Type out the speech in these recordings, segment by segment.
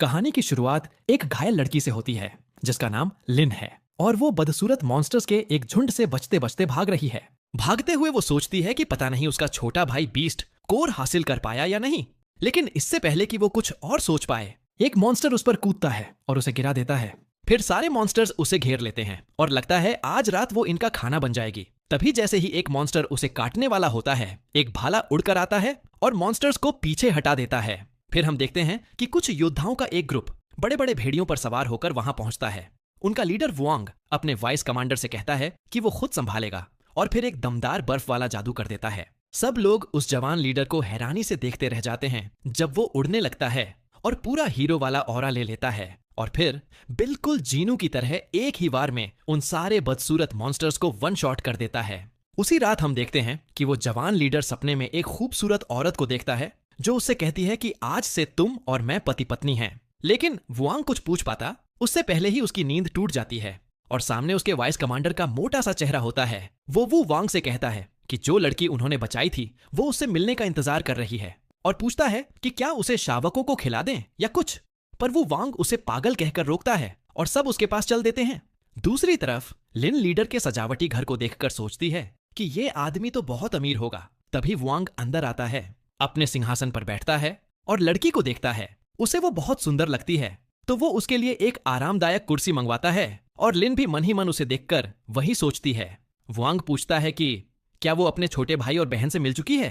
कहानी की शुरुआत एक घायल लड़की से होती है जिसका नाम लिन है और वो बदसूरत मॉन्स्टर्स के एक झुंड से बचते बचते भाग रही है। भागते हुए वो सोचती है कि पता नहीं उसका छोटा भाई बीस्ट कोर हासिल कर पाया या नहीं, लेकिन इससे पहले कि वो कुछ और सोच पाए एक मॉन्स्टर उस पर कूदता है और उसे गिरा देता है। फिर सारे मॉन्स्टर्स उसे घेर लेते हैं और लगता है आज रात वो इनका खाना बन जाएगी। तभी जैसे ही एक मॉन्स्टर उसे काटने वाला होता है, एक भाला उड़कर आता है और मॉन्स्टर्स को पीछे हटा देता है। फिर हम देखते हैं कि कुछ योद्धाओं का एक ग्रुप बड़े बड़े भेड़ियों पर सवार होकर वहां पहुंचता है। उनका लीडर वुआंग अपने वाइस कमांडर से कहता है कि वो खुद संभालेगा और फिर एक दमदार बर्फ वाला जादू कर देता है। सब लोग उस जवान लीडर को हैरानी से देखते रह जाते हैं जब वो उड़ने लगता है और पूरा हीरो वाला ऑरा ले लेता है और फिर बिल्कुल जीनू की तरह एक ही बार में उन सारे बदसूरत मॉन्स्टर्स को वन शॉट कर देता है। उसी रात हम देखते हैं कि वो जवान लीडर सपने में एक खूबसूरत औरत को देखता है जो उससे कहती है कि आज से तुम और मैं पति पत्नी हैं। लेकिन वुआंग कुछ पूछ पाता उससे पहले ही उसकी नींद टूट जाती है और सामने उसके वाइस कमांडर का मोटा सा चेहरा होता है। वो वुआंग से कहता है कि जो लड़की उन्होंने बचाई थी वो उससे मिलने का इंतजार कर रही है और पूछता है कि क्या उसे शावकों को खिला दें या कुछ, पर वो वुआंग उसे पागल कहकर रोकता है और सब उसके पास चल देते हैं। दूसरी तरफ लिन लीडर के सजावटी घर को देखकर सोचती है कि ये आदमी तो बहुत अमीर होगा। तभी वुआंग अंदर आता है, अपने सिंहासन पर बैठता है और लड़की को देखता है। उसे वो बहुत सुंदर लगती है तो वो उसके लिए एक आरामदायक कुर्सी मंगवाता है और लिन भी मन ही मन उसे देखकर वही सोचती है। वुआंग पूछता है कि क्या वो अपने छोटे भाई और बहन से मिल चुकी है।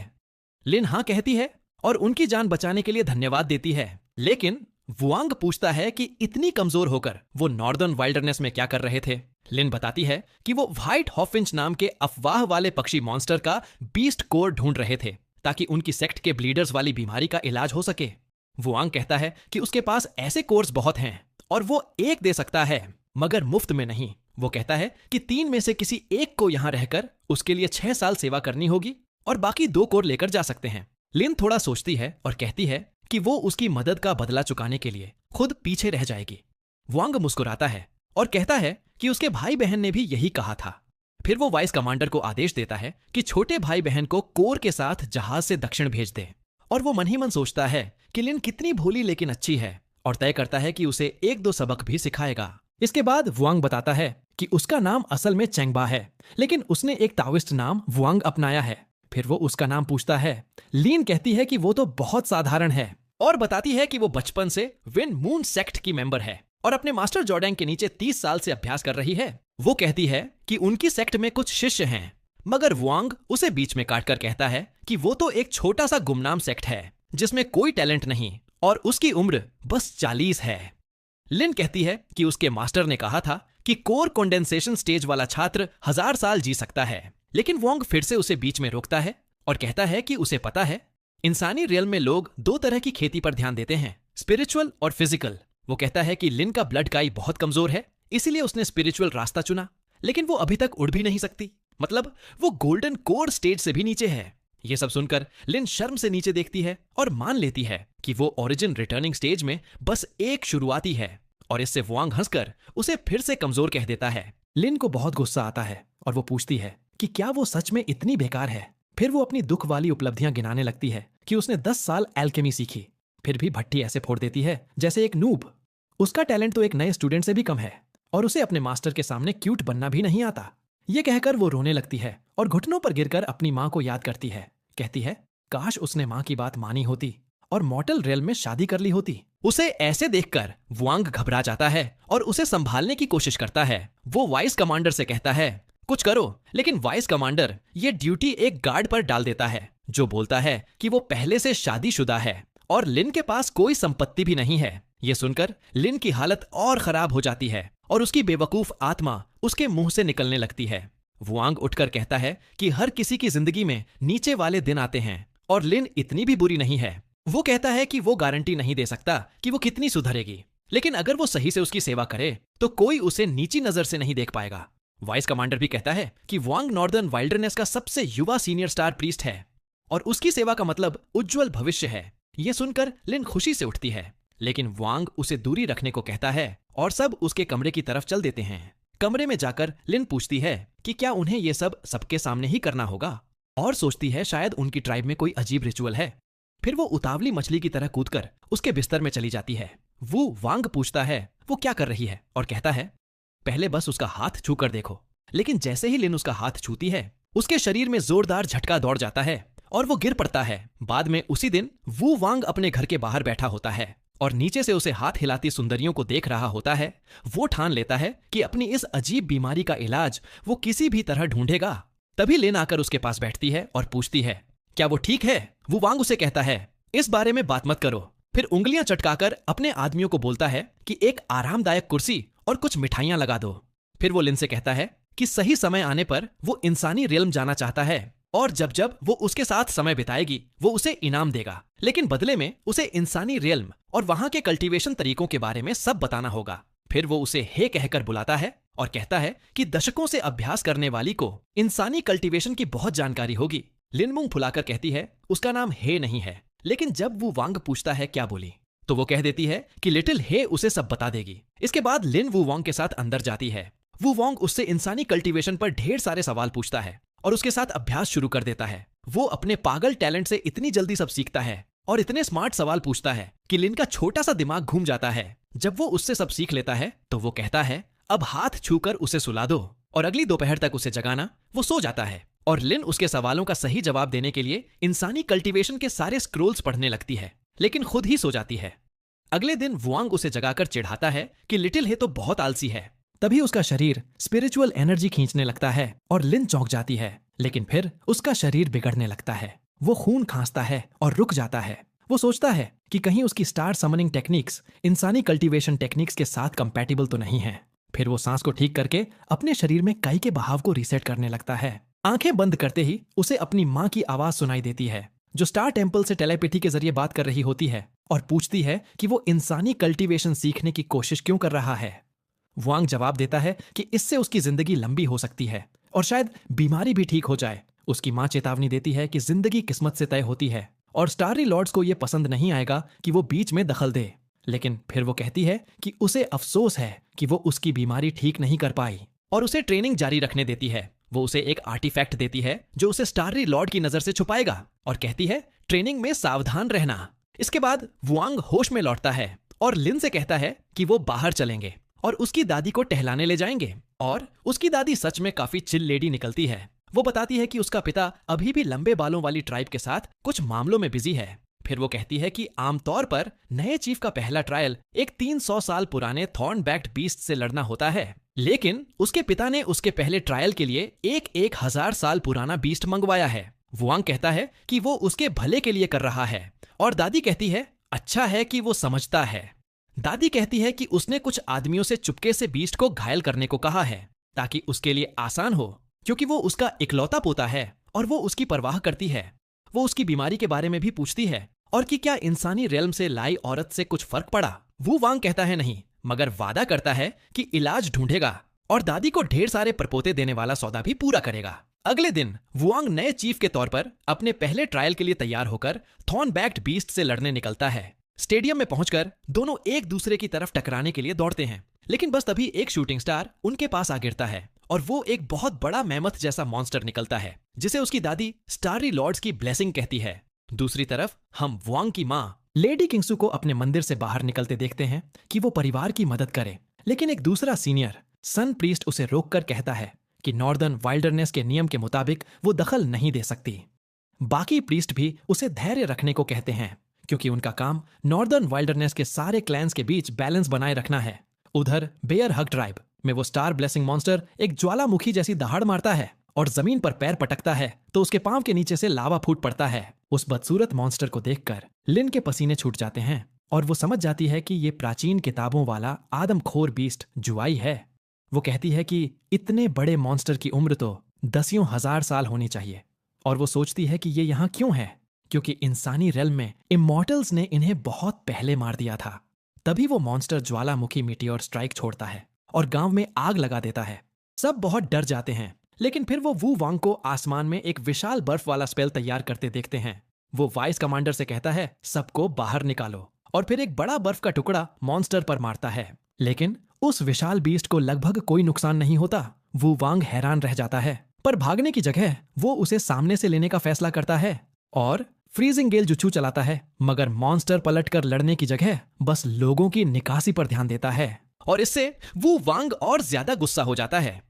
लिन हाँ कहती है और उनकी जान बचाने के लिए धन्यवाद देती है। लेकिन वुआंग पूछता है कि इतनी कमजोर होकर वो नॉर्दर्न वाइल्डरनेस में क्या कर रहे थे। लिन बताती है कि वो व्हाइट हॉफिंच नाम के अफवाह वाले पक्षी मॉन्स्टर का बीस्ट कोर ढूंढ रहे थे ताकि उनकी सेक्ट के ब्लीडर्स वाली बीमारी का इलाज हो सके। वुआंग कहता है कि उसके पास ऐसे कोर्स बहुत हैं और वो एक दे सकता है मगर मुफ्त में नहीं। वो कहता है कि 3 में से किसी एक को यहां रहकर उसके लिए 6 साल सेवा करनी होगी और बाकी 2 कोर लेकर जा सकते हैं। लिन थोड़ा सोचती है और कहती है कि वो उसकी मदद का बदला चुकाने के लिए खुद पीछे रह जाएगी। वुआंग मुस्कुराता है और कहता है कि उसके भाई बहन ने भी यही कहा था। फिर वो वाइस कमांडर को आदेश देता है कि छोटे भाई बहन को कोर के साथ जहाज से दक्षिण भेज दे और वो मन ही मन सोचता है कि लिन कितनी भोली लेकिन अच्छी है और तय करता है कि उसे 1-2 सबक भी सिखाएगा। इसके बाद वुआंग बताता है कि उसका नाम असल में चेंगबा है लेकिन उसने एक ताओइस्ट नाम वुआंग अपनाया है। फिर वो उसका नाम पूछता है। लीन कहती है कि वो तो बहुत साधारण है और बताती है कि वो बचपन से विन मून सेक्ट की मेंबर है और अपने मास्टर जॉर्डैंग के नीचे 30 साल से अभ्यास कर रही है। वो कहती है कि उनकी सेक्ट में कुछ शिष्य हैं, मगर वुआंग उसे बीच में काटकर कहता है कि वो तो एक छोटा सा गुमनाम सेक्ट है जिसमें कोई टैलेंट नहीं और उसकी उम्र बस 40 है। लिन कहती है कि उसके मास्टर ने कहा था कि कोर कंडेंसेशन स्टेज वाला छात्र 1000 साल जी सकता है, लेकिन वुआंग फिर से उसे बीच में रोकता है और कहता है कि उसे पता है इंसानी रियल में लोग 2 तरह की खेती पर ध्यान देते हैं, स्पिरिचुअल और फिजिकल। वो कहता है कि लिन का ब्लड काई बहुत कमजोर है, इसीलिए उसने स्पिरिचुअल रास्ता चुना, लेकिन वो अभी तक उड़ भी नहीं सकती, मतलब वो गोल्डन कोर स्टेज से भी नीचे है। ये सब सुनकर लिन शर्म से नीचे देखती है और मान लेती है कि वो ओरिजिन रिटर्निंग स्टेज में बस एक शुरुआती है और इससे वुआंग हंसकर उसे फिर से कमजोर कह देता है। लिन को बहुत गुस्सा आता है और वो पूछती है कि क्या वो सच में इतनी बेकार है। फिर वो अपनी दुख वाली उपलब्धियां गिनाने लगती है कि उसने 10 साल एल्केमी सीखी, फिर भी भट्टी ऐसे फोड़ देती है जैसे एक नूब। उसका टैलेंट तो एक नए स्टूडेंट से भी कम है और उसे अपने मास्टर के सामने क्यूट बनना भी नहीं आता। ये कहकर वो रोने लगती है और घुटनों पर गिरकर अपनी माँ को याद करती है। कहती है काश उसने माँ की बात मानी होती और मॉर्टल रियल में शादी कर ली होती। उसे ऐसे देखकर वुआंग घबरा जाता है और उसे संभालने की कोशिश करता है। वो वाइस कमांडर से कहता है कुछ करो, लेकिन वाइस कमांडर ये ड्यूटी एक गार्ड पर डाल देता है जो बोलता है कि वो पहले से शादीशुदा है और लिन के पास कोई संपत्ति भी नहीं है। ये सुनकर लिन की हालत और खराब हो जाती है और उसकी बेवकूफ आत्मा उसके मुंह से निकलने लगती है। वुआंग उठकर कहता है कि हर किसी की जिंदगी में नीचे वाले दिन आते हैं और लिन इतनी भी बुरी नहीं है। वो कहता है कि वो गारंटी नहीं दे सकता कि वो कितनी सुधरेगी, लेकिन अगर वो सही से उसकी सेवा करे तो कोई उसे नीची नजर से नहीं देख पाएगा। वाइस कमांडर भी कहता है कि वुआंग नॉर्दर्न वाइल्डरनेस का सबसे युवा सीनियर स्टार प्रीस्ट है और उसकी सेवा का मतलब उज्जवल भविष्य है। ये सुनकर लिन खुशी से उठती है, लेकिन वुआंग उसे दूरी रखने को कहता है और सब उसके कमरे की तरफ चल देते हैं। कमरे में जाकर लिन पूछती है कि क्या उन्हें ये सब सबके सामने ही करना होगा और सोचती है शायद उनकी ट्राइब में कोई अजीब रिचुअल है। फिर वो उतावली मछली की तरह कूदकर उसके बिस्तर में चली जाती है। वू वांग पूछता है वो क्या कर रही है और कहता है पहले बस उसका हाथ छू कर देखो। लेकिन जैसे ही लिन उसका हाथ छूती है उसके शरीर में जोरदार झटका दौड़ जाता है और वो गिर पड़ता है। बाद में उसी दिन वू वांग अपने घर के बाहर बैठा होता है और नीचे से उसे हाथ हिलाती सुंदरियों को देख रहा होता है। वो ठान लेता है कि अपनी इस अजीब बीमारी का इलाज वो किसी भी तरह ढूंढेगा। तभी लिन आकर उसके पास बैठती है और पूछती है क्या वो ठीक है। वू वांग उसे कहता है इस बारे में बात मत करो। फिर उंगलियां चटकाकर अपने आदमियों को बोलता है कि एक आरामदायक कुर्सी और कुछ मिठाइयां लगा दो। फिर वो लिन से कहता है कि सही समय आने पर वो इंसानी रियल्म जाना चाहता है और जब जब वो उसके साथ समय बिताएगी वो उसे इनाम देगा, लेकिन बदले में उसे इंसानी रियल्म और वहां के कल्टीवेशन तरीकों के बारे में सब बताना होगा। फिर वो उसे हे कहकर बुलाता है और कहता है कि दशकों से अभ्यास करने वाली को इंसानी कल्टीवेशन की बहुत जानकारी होगी। लिन मुंह फुलाकर कहती है उसका नाम हे नहीं है, लेकिन जब वो वांग पूछता है क्या बोली तो वो कह देती है कि लिटिल हे उसे सब बता देगी। इसके बाद लिन वू वांग के साथ अंदर जाती है। वू वांग उससे इंसानी कल्टीवेशन पर ढेर सारे सवाल पूछता है और उसके साथ अभ्यास शुरू कर देता है। वो अपने पागल टैलेंट से इतनी जल्दी सब सीखता है और इतने स्मार्ट सवाल पूछता है कि लिन का छोटा सा दिमाग घूम जाता है। जब वो उससे सब सीख लेता है तो वो कहता है अब हाथ छूकर उसे सुला दो और अगली दोपहर तक उसे जगाना। वो सो जाता है और लिन उसके सवालों का सही जवाब देने के लिए इंसानी कल्टीवेशन के सारे स्क्रोल्स पढ़ने लगती है, लेकिन खुद ही सो जाती है। अगले दिन वांग उसे जगाकर चिढ़ाता है कि लिटिल हे तो बहुत आलसी है। तभी उसका शरीर स्पिरिचुअल एनर्जी खींचने लगता है और लिन चौंक जाती है, लेकिन फिर उसका शरीर बिगड़ने लगता है। वो खून खांसता है और रुक जाता है। वो सोचता है कि कहीं उसकी स्टार समनिंग टेक्निक्स इंसानी कल्टीवेशन टेक्निक्स के साथ कंपैटिबल तो नहीं है। फिर वो सांस को ठीक करके अपने शरीर में काई के बहाव को रीसेट करने लगता है। आंखें बंद करते ही उसे अपनी माँ की आवाज सुनाई देती है जो स्टार टेम्पल से टेलीपैथी के जरिए बात कर रही होती है और पूछती है कि वो इंसानी कल्टीवेशन सीखने की कोशिश क्यों कर रहा है। वांग जवाब देता है कि इससे उसकी जिंदगी लंबी हो सकती है और शायद बीमारी भी ठीक हो जाए। उसकी माँ चेतावनी देती है कि जिंदगी किस्मत से तय होती है और स्टारी लॉर्ड्स को यह पसंद नहीं आएगा कि वो बीच में दखल दे। लेकिन फिर वो कहती है कि उसे अफसोस है कि वो उसकी बीमारी ठीक नहीं कर पाई और उसे ट्रेनिंग जारी रखने देती है। वो उसे एक आर्टिफैक्ट देती है जो उसे स्टारी लॉर्ड की नजर से छुपाएगा और कहती है ट्रेनिंग में सावधान रहना। इसके बाद वांग होश में लौटता है और लिन से कहता है कि वो बाहर चलेंगे और उसकी दादी को टहलाने ले जाएंगे। और उसकी दादी सच में काफी चिल लेडी निकलती है। वो बताती है कि उसका पिता अभी भी लंबे बालों वाली ट्राइब के साथ कुछ मामलों में बिजी है। फिर वो कहती है कि आमतौर पर नए चीफ का पहला ट्रायल एक 300 साल पुराने थॉर्न बैक्ड बीस्ट से लड़ना होता है, लेकिन उसके पिता ने उसके पहले ट्रायल के लिए एक 1000 साल पुराना बीस्ट मंगवाया है। वांग कहता है कि वो उसके भले के लिए कर रहा है और दादी कहती है अच्छा है कि वो समझता है। दादी कहती है कि उसने कुछ आदमियों से चुपके से बीस्ट को घायल करने को कहा है ताकि उसके लिए आसान हो, क्योंकि वो उसका इकलौता पोता है और वो उसकी परवाह करती है। वो उसकी बीमारी के बारे में भी पूछती है और कि क्या इंसानी रेल्म से लाई औरत से कुछ फर्क पड़ा। वू वांग कहता है नहीं, मगर वादा करता है कि इलाज ढूंढेगा और दादी को ढेर सारे परपोते देने वाला सौदा भी पूरा करेगा। अगले दिन वांग नए चीफ के तौर पर अपने पहले ट्रायल के लिए तैयार होकर थॉर्न बैक्ड बीस्ट से लड़ने निकलता है। स्टेडियम में पहुंचकर दोनों एक दूसरे की तरफ टकराने के लिए दौड़ते हैं, लेकिन बस तभी एक शूटिंग स्टार उनके पास आ गिरता है और वो एक बहुत बड़ा मेमथ जैसा मॉन्स्टर निकलता है जिसे उसकी दादी स्टारी लॉर्ड्स की ब्लेसिंग कहती है। दूसरी तरफ हम वांग की माँ लेडी किंगसू को अपने मंदिर से बाहर निकलते देखते हैं कि वो परिवार की मदद करे, लेकिन एक दूसरा सीनियर सन प्रीस्ट उसे रोककर कहता है कि नॉर्दर्न वाइल्डरनेस के नियम के मुताबिक वो दखल नहीं दे सकती। बाकी प्रीस्ट भी उसे धैर्य रखने को कहते हैं क्योंकि उनका काम नॉर्दर्न वाइल्डरनेस के सारे क्लैंस के बीच बैलेंस बनाए रखना है। उधर बेयर हग ट्राइब में वो स्टार ब्लेसिंग मॉन्स्टर एक ज्वालामुखी जैसी दहाड़ मारता है और जमीन पर पैर पटकता है तो उसके पांव के नीचे से लावा फूट पड़ता है। उस बदसूरत मॉन्स्टर को देखकर लिन के पसीने छूट जाते हैं और वो समझ जाती है कि ये प्राचीन किताबों वाला आदमखोर बीस्ट जुआई है। वो कहती है कि इतने बड़े मॉन्स्टर की उम्र तो 10,000 साल होनी चाहिए और वो सोचती है कि ये यहाँ क्यों है, क्योंकि इंसानी रेल्म में इमॉर्टल्स ने इन्हें बहुत पहले मार दिया था। तभी वो मॉन्स्टर ज्वालामुखी मीटियोर स्ट्राइक छोड़ता है और गांव में आग लगा देता है। सब बहुत डर जाते हैं, लेकिन फिर वो वू वांग को आसमान में एक विशाल बर्फ वाला स्पेल तैयार करते देखते हैं। वो वाइस कमांडर से कहता है सबको बाहर निकालो और फिर एक बड़ा बर्फ का टुकड़ा मॉन्स्टर पर मारता है, लेकिन उस विशाल बीस्ट को लगभग कोई नुकसान नहीं होता। वू वांग हैरान रह जाता है, पर भागने की जगह वो उसे सामने से लेने का फैसला करता है और फ्रीजिंग गेल जुच्छू चलाता है, मगर मॉन्स्टर पलटकर लड़ने की जगह बस लोगों की निकासी पर ध्यान देता है और इससे वू वांग और ज्यादा गुस्सा हो जाता है।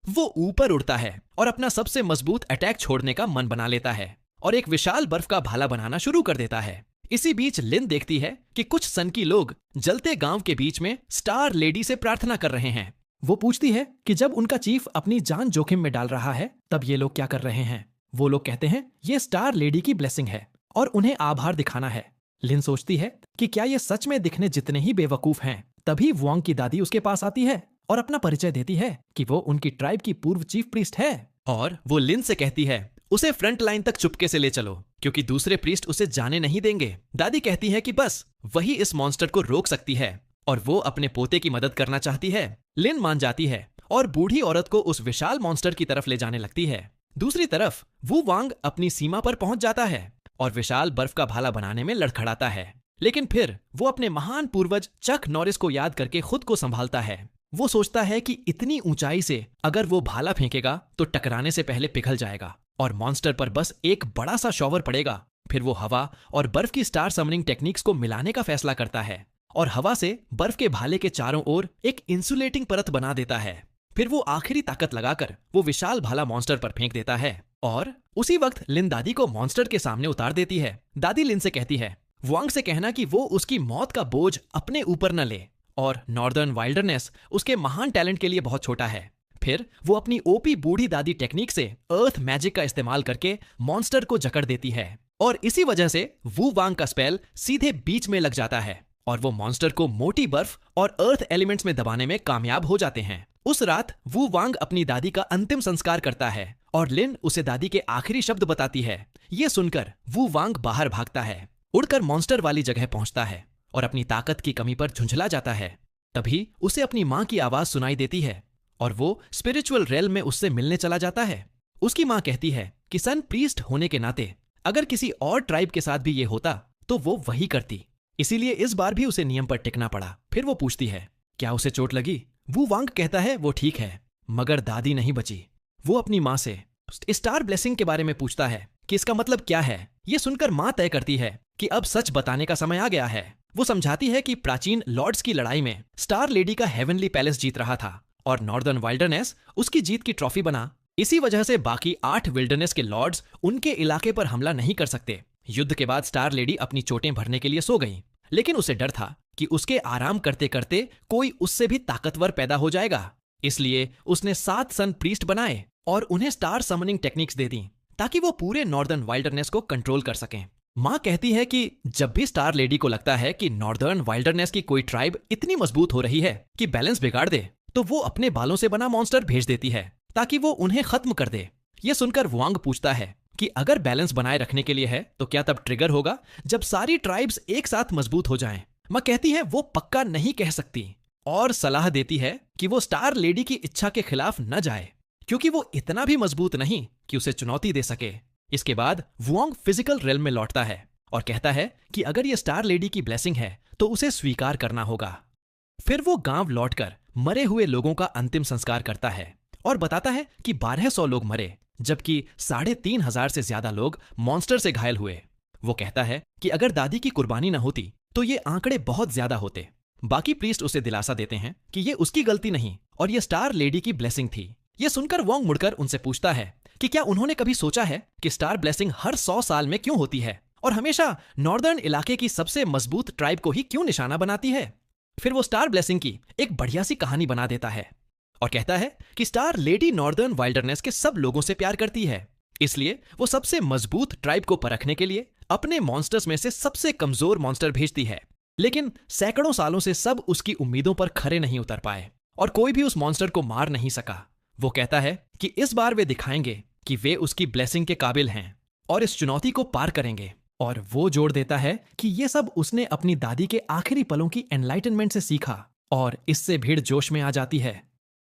वो ऊपर उड़ता है और अपना सबसे मजबूत अटैक छोड़ने का मन बना लेता है और एक विशाल बर्फ का भाला बनाना शुरू कर देता है। इसी बीच लिन देखती है कि कुछ सनकी लोग जलते गांव के बीच में स्टार लेडी से प्रार्थना कर रहे हैं। वो पूछती है कि जब उनका चीफ अपनी जान जोखिम में डाल रहा है तब ये लोग क्या कर रहे हैं। वो लोग कहते हैं ये स्टार लेडी की ब्लेसिंग है और उन्हें आभार दिखाना है। लिन सोचती है कि क्या ये सच में दिखने जितने ही बेवकूफ हैं। तभी वुआंग की दादी उसके पास आती है और अपना परिचय देती है कि वो उनकी ट्राइब की पूर्व चीफ प्रीस्ट है और वो लिन से कहती है उसे फ्रंट लाइन तक चुपके से ले चलो क्योंकि दूसरे प्रीस्ट उसे जाने नहीं देंगे। दादी कहती है कि बस वही इस मॉन्स्टर को रोक सकती है और वो अपने पोते की मदद करना चाहती है। लिन मान जाती है और बूढ़ी औरत को उस विशाल मॉन्स्टर की तरफ ले जाने लगती है। दूसरी तरफ वू वांग अपनी सीमा पर पहुंच जाता है और विशाल बर्फ का भाला बनाने में लड़खड़ाता है, लेकिन फिर वो अपने महान पूर्वज चक नॉरिस को याद करके खुद को संभालता है। वो सोचता है कि इतनी ऊंचाई से अगर वो भाला फेंकेगा तो टकराने से पहले पिघल जाएगा और मॉन्स्टर पर बस एक बड़ा सा शॉवर पड़ेगा। फिर वो हवा और बर्फ की स्टार समनिंग टेक्निक्स को मिलाने का फैसला करता है और हवा से बर्फ के भाले के चारों ओर एक इंसुलेटिंग परत बना देता है। फिर वो आखिरी ताकत लगाकर वो विशाल भाला मॉन्स्टर पर फेंक देता है और उसी वक्त लिन दादी को मॉन्स्टर के सामने उतार देती है। दादी लिन से कहती है वुआंग से कहना कि वो उसकी मौत का बोझ अपने ऊपर न ले और नॉर्दर्न वाइल्डरनेस उसके महान टैलेंट के लिए बहुत छोटा है। फिर वो अपनी ओपी बूढ़ी दादी टेक्निक से अर्थ मैजिक का इस्तेमाल करके मॉन्स्टर को जकड़ देती है और इसी वजह से वू वांग का स्पेल सीधे बीच में लग जाता है और वो मॉन्स्टर को मोटी बर्फ और अर्थ एलिमेंट्स में दबाने में कामयाब हो जाते हैं। उस रात वू वांग अपनी दादी का अंतिम संस्कार करता है और लिन उसे दादी के आखिरी शब्द बताती है। ये सुनकर वू वांग बाहर भागता है, उड़कर मॉन्स्टर वाली जगह पहुंचता है और अपनी ताकत की कमी पर झुंझला जाता है। तभी उसे अपनी माँ की आवाज सुनाई देती है और वो स्पिरिचुअल रेल में उससे मिलने चला जाता है। उसकी माँ कहती है कि सन प्रीस्ट होने के नाते अगर किसी और ट्राइब के साथ भी ये होता तो वो वही करती, इसीलिए इस बार भी उसे नियम पर टिकना पड़ा। फिर वो पूछती है क्या उसे चोट लगी। वू वांग कहता है वो ठीक है, मगर दादी नहीं बची। वो अपनी माँ से स्टार ब्लेसिंग के बारे में पूछता है कि इसका मतलब क्या है। ये सुनकर माँ तय करती है कि अब सच बताने का समय आ गया है। वो समझाती है कि प्राचीन लॉर्ड्स की लड़ाई में स्टार लेडी का हेवनली पैलेस जीत रहा था और नॉर्दर्न वाइल्डरनेस उसकी जीत की ट्रॉफी बना। इसी वजह से बाकी 8 विल्डरनेस के लॉर्ड्स उनके इलाके पर हमला नहीं कर सकते। युद्ध के बाद स्टार लेडी अपनी चोटें भरने के लिए सो गई, लेकिन उसे डर था कि उसके आराम करते करते कोई उससे भी ताकतवर पैदा हो जाएगा। इसलिए उसने 7 सन प्रीस्ट बनाए और उन्हें स्टार समनिंग टेक्निक्स दे दी ताकि वो पूरे नॉर्दर्न वाइल्डरनेस को कंट्रोल कर सकें। माँ कहती है कि जब भी स्टार लेडी को लगता है कि नॉर्दर्न वाइल्डरनेस की कोई ट्राइब इतनी मजबूत हो रही है कि बैलेंस बिगाड़ दे, तो वो अपने बालों से बना मॉन्स्टर भेज देती है ताकि वो उन्हें खत्म कर दे। ये सुनकर वुआंग पूछता है कि अगर बैलेंस बनाए रखने के लिए है तो क्या तब ट्रिगर होगा जब सारी ट्राइब्स एक साथ मजबूत हो जाएं। माँ कहती है वो पक्का नहीं कह सकती और सलाह देती है कि वो स्टार लेडी की इच्छा के खिलाफ न जाए क्योंकि वो इतना भी मजबूत नहीं कि उसे चुनौती दे सके। इसके बाद वुआंग फिजिकल रेल में लौटता है और कहता है कि अगर ये स्टार लेडी की ब्लेसिंग है तो उसे स्वीकार करना होगा। फिर वो गांव लौटकर मरे हुए लोगों का अंतिम संस्कार करता है और बताता है कि 1200 लोग मरे जबकि 3500 से ज्यादा लोग मॉन्स्टर से घायल हुए। वो कहता है कि अगर दादी की कुर्बानी न होती तो ये आंकड़े बहुत ज्यादा होते। बाकी प्रीस्ट उसे दिलासा देते हैं कि ये उसकी गलती नहीं और ये स्टार लेडी की ब्लेसिंग थी। ये सुनकर वोंग मुड़कर उनसे पूछता है कि क्या उन्होंने कभी सोचा है कि स्टार ब्लेसिंग हर 100 साल में क्यों होती है और हमेशा नॉर्दर्न इलाके की सबसे मजबूत ट्राइब को ही क्यों निशाना बनाती है। फिर वो स्टार ब्लेसिंग की एक बढ़िया सी कहानी बना देता है और कहता है कि स्टार लेडी नॉर्दर्न वाइल्डरनेस के सब लोगों से प्यार करती है, इसलिए वो सबसे मजबूत ट्राइब को परखने के लिए अपने मॉन्स्टर्स में से सबसे कमजोर मॉन्स्टर भेजती है। लेकिन सैकड़ों सालों से सब उसकी उम्मीदों पर खरे नहीं उतर पाए और कोई भी उस मॉन्स्टर को मार नहीं सका। वो कहता है कि इस बार वे दिखाएंगे कि वे उसकी ब्लेसिंग के काबिल हैं और इस चुनौती को पार करेंगे। और वो जोड़ देता है कि ये सब उसने अपनी दादी के आखिरी पलों की एनलाइटनमेंट से सीखा और इससे भीड़ जोश में आ जाती है।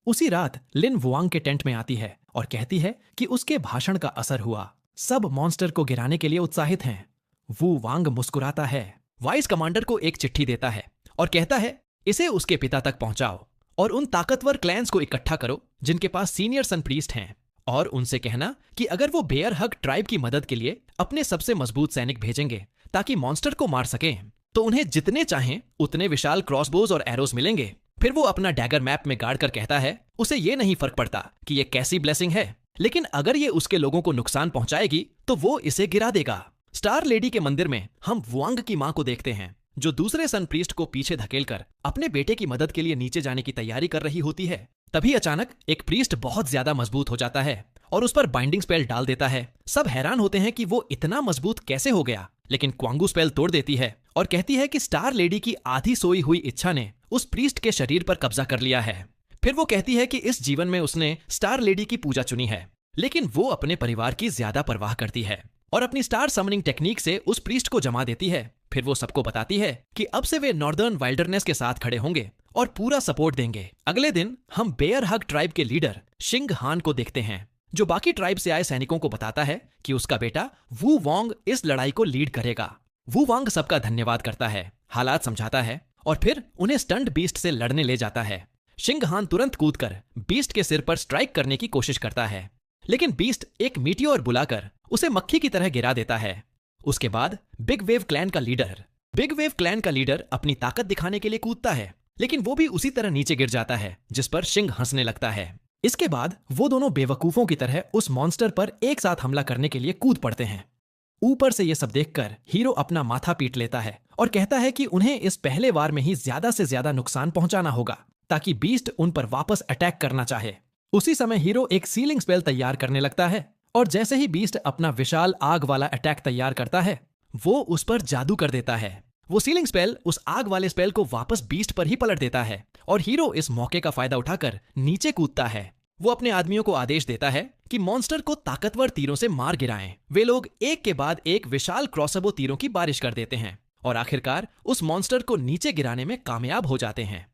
उसी रात लिन वुआंग के टेंट में आती है और कहती है कि उसके भाषण का असर हुआ, सब मॉन्स्टर को गिराने के लिए उत्साहित हैं। वू वांग मुस्कुराता है, वाइस कमांडर को एक चिट्ठी देता है और कहता है इसे उसके पिता तक पहुंचाओ और उन ताकतवर क्लैंस को इकट्ठा करो जिनके पास सीनियर सन प्रीस्ट हैं और उनसे कहना कि अगर वो बेयर हग ट्राइब की मदद के लिए अपने सबसे मजबूत सैनिक भेजेंगे ताकि मॉन्स्टर को मार सकें, तो उन्हें जितने चाहें उतने विशाल क्रॉसबोज और एरोज मिलेंगे। फिर वो अपना डैगर मैप में गाड़ कर कहता है उसे ये नहीं फर्क पड़ता कि ये कैसी ब्लेसिंग है, लेकिन अगर ये उसके लोगों को नुकसान पहुंचाएगी तो वो इसे गिरा देगा। स्टार लेडी के मंदिर में हम वुआंग की मां को देखते हैं, जो दूसरे सन प्रीस्ट को पीछे धकेलकर अपने बेटे की मदद के लिए नीचे जाने की तैयारी कर रही होती है। तभी अचानक एक प्रीस्ट बहुत ज्यादा मजबूत हो जाता है और उस पर बाइंडिंग स्पेल डाल देता है। सब हैरान होते हैं कि वो इतना मजबूत कैसे हो गया, लेकिन क्वांगू स्पेल तोड़ देती है और कहती है कि स्टार लेडी की आधी सोई हुई इच्छा ने उस प्रीस्ट के शरीर पर कब्जा कर लिया है। फिर वो कहती है कि इस जीवन में उसने स्टार लेडी की पूजा चुनी है, लेकिन वो अपने परिवार की ज्यादा परवाह करती है और अपनी स्टार समनिंग टेक्निक से उस प्रीस्ट को जमा देती है। फिर वो सबको बताती है कि अब से वे नॉर्दर्न वाइल्डरनेस के साथ खड़े होंगे और पूरा सपोर्ट देंगे। अगले दिन हम बेयर हग ट्राइब के लीडर शिंग हान को देखते हैं, जो बाकी ट्राइब से आए सैनिकों को बताता है कि उसका बेटा वू वोंग इस लड़ाई को लीड करेगा। वू वोंग सबका धन्यवाद करता है, हालात समझाता है और फिर उन्हें स्टंट बीस्ट से लड़ने ले जाता है। शिंग हान तुरंत कूदकर बीस्ट के सिर पर स्ट्राइक करने की कोशिश करता है, लेकिन बीस्ट एक मीटियोर बुलाकर उसे मक्खी की तरह गिरा देता है। उसके बाद बिग वेव क्लैन का लीडर अपनी ताकत दिखाने के लिए कूदता है, लेकिन वो भी उसी तरह नीचे गिर जाता है, जिस पर शिंग हंसने लगता है। इसके बाद वो दोनों बेवकूफों की तरह उस मॉन्स्टर पर एक साथ हमला करने के लिए कूद पड़ते हैं। ऊपर से ये सब देखकर हीरो अपना माथा पीट लेता है और कहता है कि उन्हें इस पहले वार में ही ज्यादा से ज्यादा नुकसान पहुंचाना होगा ताकि बीस्ट उन पर वापस अटैक करना चाहे। उसी समय हीरो एक सीलिंग स्पेल तैयार करने लगता है और जैसे ही बीस्ट अपना विशाल आग वाला अटैक तैयार करता है, वो उस पर जादू कर देता है। वो सीलिंग स्पेल उस आग वाले स्पेल को वापस बीस्ट पर ही पलट देता है और हीरो इस मौके का फायदा उठाकर नीचे कूदता है। वो अपने आदमियों को आदेश देता है कि मॉन्स्टर को ताकतवर तीरों से मार गिराएं। वे लोग एक के बाद एक विशाल क्रॉसबो तीरों की बारिश कर देते हैं और आखिरकार उस मॉन्स्टर को नीचे गिराने में कामयाब हो जाते हैं।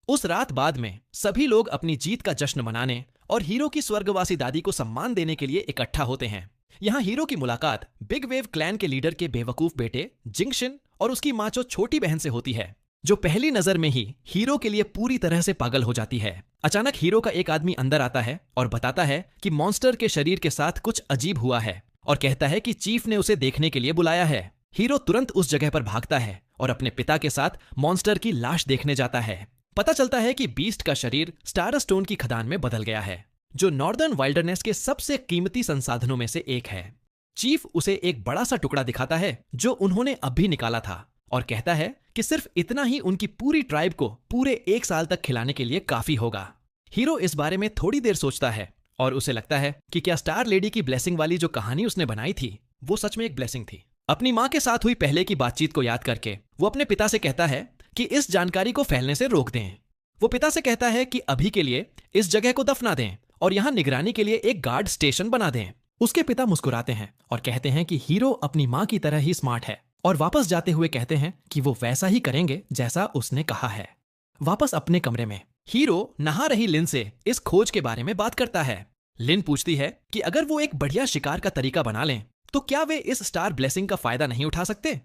उस रात बाद में सभी लोग अपनी जीत का जश्न मनाने और हीरो की स्वर्गवासी दादी को सम्मान देने के लिए इकट्ठा होते हैं। यहाँ हीरो की मुलाकात बिग वेव क्लैन के लीडर के बेवकूफ बेटे जिंगशिन और उसकी माचो छोटी बहन से होती है, जो पहली नजर में ही हीरो के लिए पूरी तरह से पागल हो जाती है। अचानक हीरो का एक आदमी अंदर आता है और बताता है कि मॉन्स्टर के शरीर के साथ कुछ अजीब हुआ है और कहता है कि चीफ ने उसे देखने के लिए बुलाया है। हीरो तुरंत उस जगह पर भागता है और अपने पिता के साथ मॉन्स्टर की लाश देखने जाता है। पता चलता है कि बीस्ट का शरीर स्टार स्टोन की खदान में बदल गया है, जो नॉर्दर्न वाइल्डरनेस के सबसे कीमती संसाधनों में से एक है। चीफ उसे एक बड़ा सा टुकड़ा दिखाता है जो उन्होंने अभी निकाला था और कहता है कि सिर्फ इतना ही उनकी पूरी ट्राइब को पूरे 1 साल तक खिलाने के लिए काफी होगा। हीरो इस बारे में थोड़ी देर सोचता है और उसे लगता है कि क्या स्टार लेडी की ब्लेसिंग वाली जो कहानी उसने बनाई थी वो सच में एक ब्लेसिंग थी। अपनी माँ के साथ हुई पहले की बातचीत को याद करके वो अपने पिता से कहता है कि इस जानकारी को फैलने से रोक दें। वो पिता से कहता है कि अभी के लिए इस जगह को दफना दें और यहाँ निगरानी के लिए एक गार्ड स्टेशन बना दें। उसके पिता मुस्कुराते हैं और कहते हैं कि हीरो अपनी माँ की तरह ही स्मार्ट है और वापस जाते हुए कहते हैं कि वो वैसा ही करेंगे जैसा उसने कहा है। वापस अपने कमरे में हीरो नहा रही लिन से इस खोज के बारे में बात करता है। लिन पूछती है कि अगर वो एक बढ़िया शिकार का तरीका बना लें तो क्या वे इस स्टार ब्लेसिंग का फायदा नहीं उठा सकते।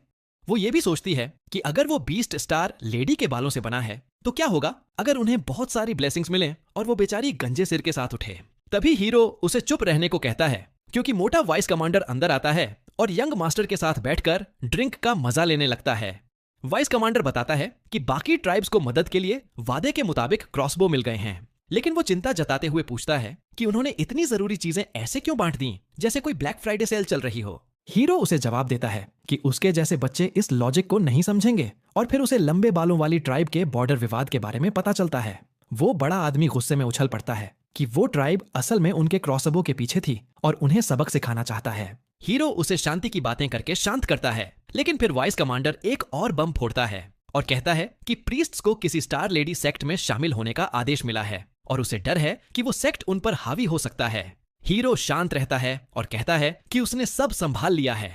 वो ये भी सोचती है कि अगर वो बीस्ट स्टार लेडी के बालों से बना है तो क्या होगा अगर उन्हें बहुत सारी ब्लेसिंग्स मिलें और वो बेचारी गंजे सिर के साथ उठे। तभी हीरो उसे चुप रहने को कहता है क्योंकि मोटा वाइस कमांडर अंदर आता है और यंग मास्टर के साथ बैठकर ड्रिंक का मजा लेने लगता है। वाइस कमांडर बताता है कि बाकी ट्राइब्स को मदद के लिए वादे के मुताबिक क्रॉसबो मिल गए हैं, लेकिन वो चिंता जताते हुए पूछता है कि उन्होंने इतनी जरूरी चीजें ऐसे क्यों बांट दी जैसे कोई ब्लैक फ्राइडे सेल चल रही हो। हीरो उसे जवाब देता है कि उसके जैसे बच्चे इस लॉजिक को नहीं समझेंगे और फिर उसे लंबे बालों वाली ट्राइब के बॉर्डर विवाद के बारे में पता चलता है। वो बड़ा आदमी गुस्से में उछल पड़ता है कि वो ट्राइब असल में उनके क्रॉसबो के पीछे थी और उन्हें सबक सिखाना चाहता है। हीरो उसे शांति की बातें करके शांत करता है, लेकिन फिर वाइस कमांडर एक और बम फोड़ता है और कहता है कि प्रीस्ट्स को किसी स्टार लेडी सेक्ट में शामिल होने का आदेश मिला है और उसे डर है कि वो सेक्ट उन पर हावी हो सकता है। हीरो शांत रहता है और कहता है कि उसने सब संभाल लिया है।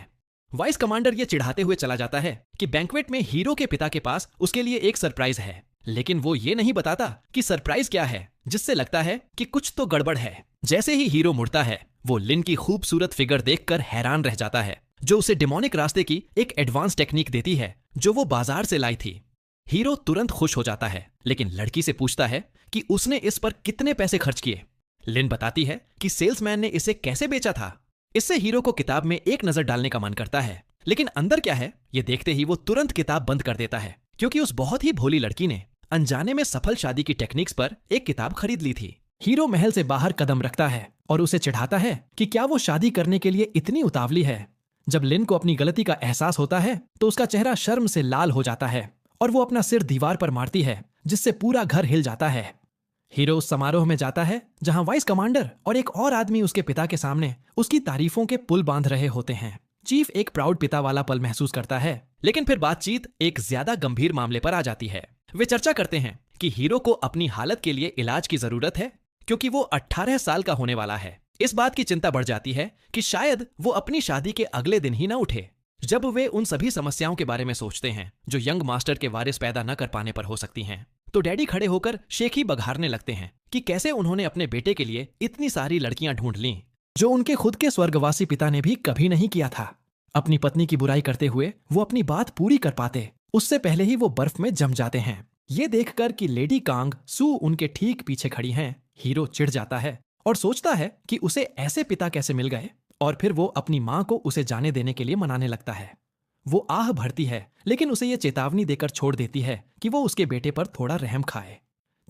वाइस कमांडर ये चिढ़ाते हुए चला जाता है कि बैंक्वेट में हीरो के पिता के पास उसके लिए एक सरप्राइज है, लेकिन वो ये नहीं बताता कि सरप्राइज क्या है, जिससे लगता है कि कुछ तो गड़बड़ है। जैसे ही हीरो मुड़ता है वो लिन की खूबसूरत फिगर देखकर हैरान रह जाता है, जो उसे डिमोनिक रास्ते की एक एडवांस टेक्निक देती है जो वो बाजार से लाई थी। हीरो तुरंत खुश हो जाता है, लेकिन लड़की से पूछता है कि उसने इस पर कितने पैसे खर्च किए। लिन बताती है कि सेल्समैन ने इसे कैसे बेचा था। इससे हीरो को किताब में एक नजर डालने का मन करता है, लेकिन अंदर क्या है ये देखते ही वो तुरंत किताब बंद कर देता है, क्योंकि उस बहुत ही भोली लड़की ने अनजाने में सफल शादी की टेक्निक्स पर एक किताब खरीद ली थी। हीरो महल से बाहर कदम रखता है और उसे चिढ़ाता है कि क्या वो शादी करने के लिए इतनी उतावली है। जब लिन को अपनी गलती का एहसास होता है तो उसका चेहरा शर्म से लाल हो जाता है और वो अपना सिर दीवार पर मारती है, जिससे पूरा घर हिल जाता है। हीरो उस समारोह में जाता है जहां वाइस कमांडर और एक और आदमी उसके पिता के सामने उसकी तारीफों के पुल बांध रहे होते हैं। चीफ एक प्राउड पिता वाला पल महसूस करता है, लेकिन फिर बातचीत एक ज्यादा गंभीर मामले पर आ जाती है। वे चर्चा करते हैं कि हीरो को अपनी हालत के लिए इलाज की जरूरत है, क्योंकि वो 18 साल का होने वाला है। इस बात की चिंता बढ़ जाती है कि शायद वो अपनी शादी के अगले दिन ही ना उठे। जब वे उन सभी समस्याओं के बारे में सोचते हैं जो यंग मास्टर के वारिस पैदा न कर पाने पर हो सकती हैं, तो डैडी खड़े होकर शेखी बघारने लगते हैं कि कैसे उन्होंने अपने बेटे के लिए इतनी सारी लड़कियां ढूंढ लीं, जो उनके खुद के स्वर्गवासी पिता ने भी कभी नहीं किया था। अपनी पत्नी की बुराई करते हुए वो अपनी बात पूरी कर पाते उससे पहले ही वो बर्फ में जम जाते हैं। ये देखकर कि लेडी कांग सू उनके ठीक पीछे खड़ी हैं, हीरो चिढ़ जाता है और सोचता है कि उसे ऐसे पिता कैसे मिल गए, और फिर वो अपनी माँ को उसे जाने देने के लिए मनाने लगता है। वो आह भरती है, लेकिन उसे ये चेतावनी देकर छोड़ देती है कि वो उसके बेटे पर थोड़ा रहम खाए।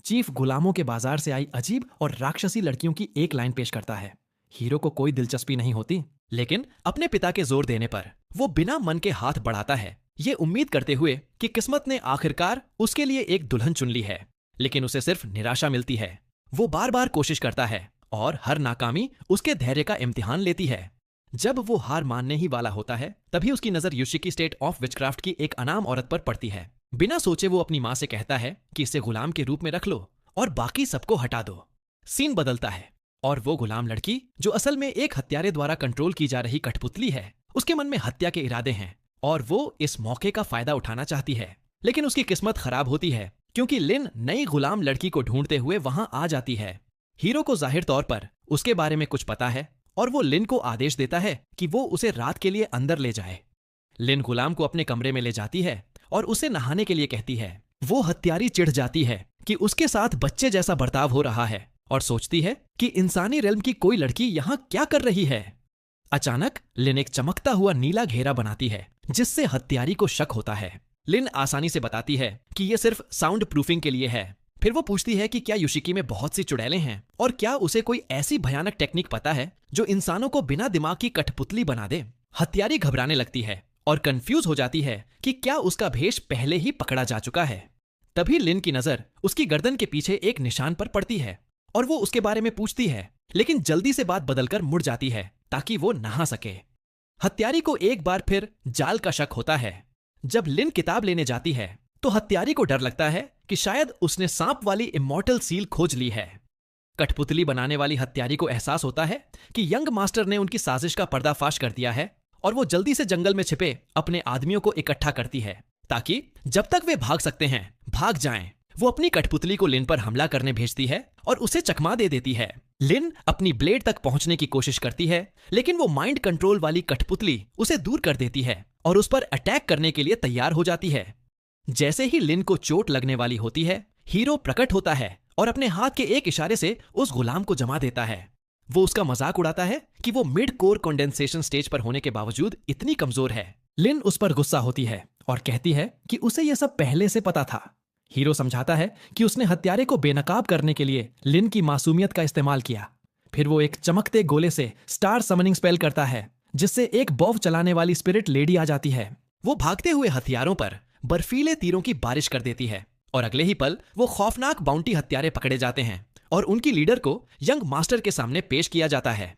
चीफ गुलामों के बाजार से आई अजीब और राक्षसी लड़कियों की एक लाइन पेश करता है। हीरो को कोई दिलचस्पी नहीं होती, लेकिन अपने पिता के जोर देने पर वो बिना मन के हाथ बढ़ाता है, ये उम्मीद करते हुए कि किस्मत ने आखिरकार उसके लिए एक दुल्हन चुन ली है। लेकिन उसे सिर्फ निराशा मिलती है। वो बार बार कोशिश करता है और हर नाकामी उसके धैर्य का इम्तिहान लेती है। जब वो हार मानने ही वाला होता है, तभी उसकी नजर युशिकी स्टेट ऑफ विचक्राफ्ट की एक अनाम औरत पर पड़ती है। बिना सोचे वो अपनी माँ से कहता है कि इसे गुलाम के रूप में रख लो और बाकी सबको हटा दो। सीन बदलता है और वो गुलाम लड़की, जो असल में एक हत्यारे द्वारा कंट्रोल की जा रही कठपुतली है, उसके मन में हत्या के इरादे हैं और वो इस मौके का फायदा उठाना चाहती है। लेकिन उसकी किस्मत खराब होती है, क्योंकि लिन नई गुलाम लड़की को ढूंढते हुए वहां आ जाती है। हीरो को जाहिर तौर पर उसके बारे में कुछ पता है और वो लिन को आदेश देता है कि वो उसे रात के लिए अंदर ले जाए। लिन गुलाम को अपने कमरे में ले जाती है और उसे नहाने के लिए कहती है। वो हत्यारी चिढ़ जाती है कि उसके साथ बच्चे जैसा बर्ताव हो रहा है और सोचती है कि इंसानी रेल्म की कोई लड़की यहाँ क्या कर रही है। अचानक लिन एक चमकता हुआ नीला घेरा बनाती है, जिससे हत्यारी को शक होता है। लिन आसानी से बताती है कि ये सिर्फ साउंड प्रूफिंग के लिए है। फिर वो पूछती है कि क्या युशिकी में बहुत सी चुड़ैलें हैं और क्या उसे कोई ऐसी भयानक टेक्निक पता है जो इंसानों को बिना दिमाग की कठपुतली बना दे। हत्यारी घबराने लगती है और कंफ्यूज हो जाती है कि क्या उसका भेष पहले ही पकड़ा जा चुका है। तभी लिन की नजर उसकी गर्दन के पीछे एक निशान पर पड़ती है और वो उसके बारे में पूछती है, लेकिन जल्दी से बात बदलकर मुड़ जाती है ताकि वो नहा सके। हत्यारी को एक बार फिर जाल का शक होता है। जब लिन किताब लेने जाती है तो हत्यारी को डर लगता है कि शायद उसने सांप वाली इमॉर्टल सील खोज ली है। कठपुतली बनाने वाली हत्यारी को एहसास होता है कि यंग मास्टर ने उनकी साजिश का पर्दाफाश कर दिया है और वो जल्दी से जंगल में छिपे अपने आदमियों को इकट्ठा करती है ताकि जब तक वे भाग सकते हैं भाग जाएं। वो अपनी कठपुतली को लिन पर हमला करने भेजती है और उसे चकमा दे देती है। लिन अपनी ब्लेड तक पहुंचने की कोशिश करती है, लेकिन वो माइंड कंट्रोल वाली कठपुतली उसे दूर कर देती है और उस पर अटैक करने के लिए तैयार हो जाती है। जैसे ही लिन को चोट लगने वाली होती है, हीरो प्रकट होता है और अपने हाथ के एक इशारे से उस गुलाम को जमा देता है। वो उसका मजाक उड़ाता है कि वो मिड कोर कंडेंसेशन स्टेज पर होने के बावजूद इतनी कमजोर है। लिन उस पर गुस्सा होती है और कहती है कि उसे यह सब पहले से पता था। हीरो समझाता है कि उसने हत्यारे को बेनकाब करने के लिए लिन की मासूमियत का इस्तेमाल किया। फिर वो एक चमकते गोले से स्टार समनिंग स्पेल करता है, जिससे एक बॉव चलाने वाली स्पिरिट लेडी आ जाती है। वो भागते हुए हथियारों पर बर्फीले तीरों की बारिश कर देती है और अगले ही पल वो खौफनाक बाउंटी हत्यारे पकड़े जाते हैं और उनकी लीडर को यंग मास्टर के सामने पेश किया जाता है।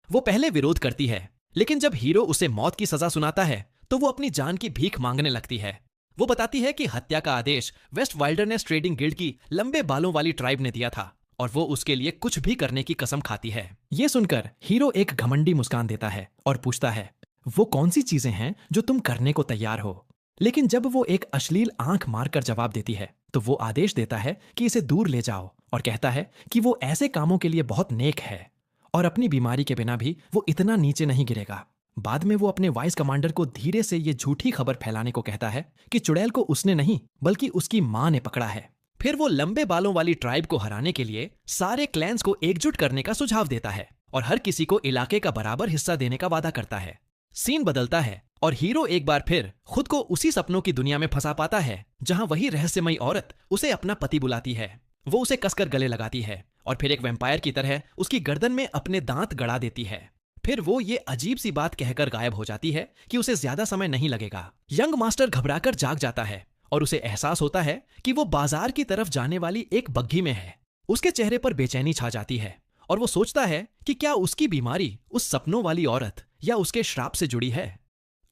वो पहले विरोध करती है, लेकिन जब हीरो उसे मौत की सजा सुनाता है तो वो अपनी जान की भीख मांगने लगती है। वो बताती है कि हत्या का आदेश वेस्ट वाइल्डरनेस ट्रेडिंग गिल्ड की लंबे बालों वाली ट्राइब ने दिया था और वो उसके लिए कुछ भी करने की कसम खाती है। ये सुनकर हीरो एक घमंडी मुस्कान देता है और पूछता है, वो कौन सी चीजें हैं जो तुम करने को तैयार हो। लेकिन जब वो एक अश्लील आंख मारकर जवाब देती है तो वो आदेश देता है कि इसे दूर ले जाओ और कहता है कि वो ऐसे कामों के लिए बहुत नेक है और अपनी बीमारी के बिना भी वो इतना नीचे नहीं गिरेगा। बाद में वो अपने वाइस कमांडर को धीरे से ये झूठी खबर फैलाने को कहता है कि चुड़ैल को उसने नहीं बल्कि उसकी माँ ने पकड़ा है। फिर वो लंबे बालों वाली ट्राइब को हराने के लिए सारे क्लैंस को एकजुट करने का सुझाव देता है और हर किसी को इलाके का बराबर हिस्सा देने का वादा करता है। सीन बदलता है और हीरो एक बार फिर खुद को उसी सपनों की दुनिया में फंसा पाता है जहां वही रहस्यमयी औरत उसे अपना पति बुलाती है। वो उसे कसकर गले लगाती है और फिर एक वैम्पायर की तरह उसकी गर्दन में अपने दांत गड़ा देती है। फिर वो ये अजीब सी बात कहकर गायब हो जाती है कि उसे ज्यादा समय नहीं लगेगा। यंग मास्टर घबराकर जाग जाता है और उसे एहसास होता है कि वो बाजार की तरफ जाने वाली एक बग्घी में है। उसके चेहरे पर बेचैनी छा जाती है और वो सोचता है कि क्या उसकी बीमारी उस सपनों वाली औरत या उसके श्राप से जुड़ी है।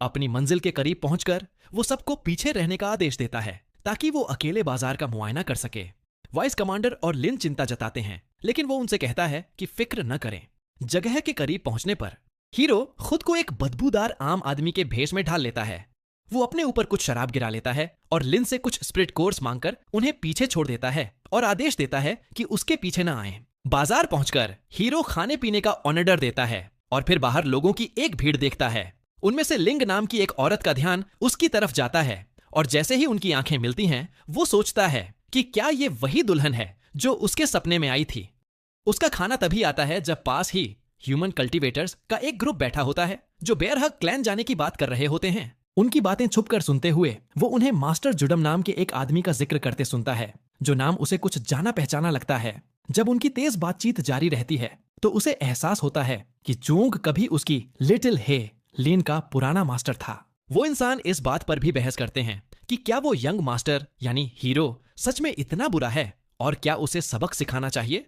अपनी मंजिल के करीब पहुंचकर वो सबको पीछे रहने का आदेश देता है ताकि वो अकेले बाजार का मुआयना कर सके। वाइस कमांडर और लिन चिंता जताते हैं, लेकिन वो उनसे कहता है कि फिक्र न करें। जगह के करीब पहुंचने पर हीरो खुद को एक बदबूदार आम आदमी के भेष में ढाल लेता है। वो अपने ऊपर कुछ शराब गिरा लेता है और लिन से कुछ स्प्रिट कोर्स मांगकर उन्हें पीछे छोड़ देता है और आदेश देता है कि उसके पीछे न आएं। बाजार पहुंचकर हीरो खाने पीने का ऑर्डर देता है और फिर बाहर लोगों की एक भीड़ देखता है। उनमें से लिंग नाम की एक औरत का ध्यान उसकी तरफ जाता है और जैसे ही उनकी आंखें मिलती हैं, वो सोचता है कि क्या ये वही दुल्हन है जो उसके सपने में आई थी। उसका खाना तभी आता है जब पास ही ह्यूमन कल्टीवेटर्स का एक ग्रुप बैठा होता है जो बेरहक क्लैन जाने की बात कर रहे होते हैं। उनकी बातें छुपकर सुनते हुए वो उन्हें मास्टर जुडम नाम के एक आदमी का जिक्र करते सुनता है जो नाम उसे कुछ जाना पहचाना लगता है। जब उनकी तेज बातचीत जारी रहती है तो उसे एहसास होता है कि जोंग कभी उसकी लिटिल हे लिन का पुराना मास्टर था। वो इंसान इस बात पर भी बहस करते हैं कि क्या वो यंग मास्टर यानी हीरो सच में इतना बुरा है और क्या उसे सबक सिखाना चाहिए।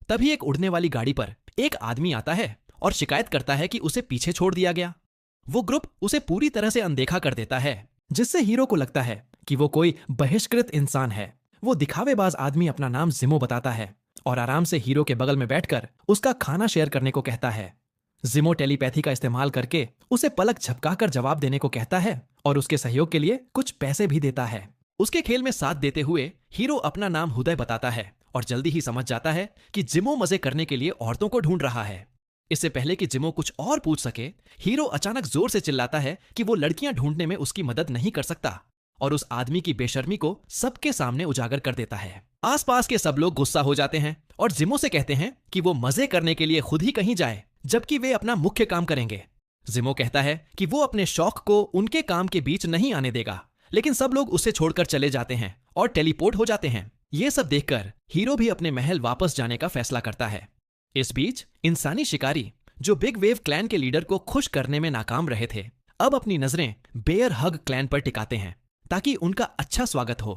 तभी एक उड़ने वाली गाड़ी पर एक आदमी आता है और शिकायत करता है कि उसे पीछे छोड़ दिया गया। वो ग्रुप उसे पूरी तरह से अनदेखा कर देता है, जिससे हीरो को लगता है कि वो कोई बहिष्कृत इंसान है। वो दिखावेबाज आदमी अपना नाम जिमो बताता है और आराम से हीरो के बगल में बैठकर उसका खाना शेयर करने को कहता है। जिमो टेलीपैथी का इस्तेमाल करके उसे पलक झपकाकर जवाब देने को कहता है और उसके सहयोग के लिए कुछ पैसे भी देता है। उसके खेल में साथ देते हुए हीरो अपना नाम हुदय बताता है और जल्दी ही समझ जाता है कि जिमो मजे करने के लिए औरतों को ढूंढ रहा है। इससे पहले कि जिमो कुछ और पूछ सके, हीरो अचानक जोर से चिल्लाता है कि वो लड़कियां ढूंढने में उसकी मदद नहीं कर सकता और उस आदमी की बेशर्मी को सबके सामने उजागर कर देता है। आसपास के सब लोग गुस्सा हो जाते हैं और जिमो से कहते हैं कि वो मजे करने के लिए खुद ही कहीं जाए, जबकि वे अपना मुख्य काम करेंगे। जिमो कहता है कि वो अपने शौक को उनके काम के बीच नहीं आने देगा, लेकिन सब लोग उसे छोड़कर चले जाते हैं और टेलीपोर्ट हो जाते हैं। ये सब देखकर हीरो भी अपने महल वापस जाने का फैसला करता है। इस बीच इंसानी शिकारी जो बिग वेव क्लैन के लीडर को खुश करने में नाकाम रहे थे, अब अपनी नजरें बेयर हग क्लैन पर टिकाते हैं ताकि उनका अच्छा स्वागत हो।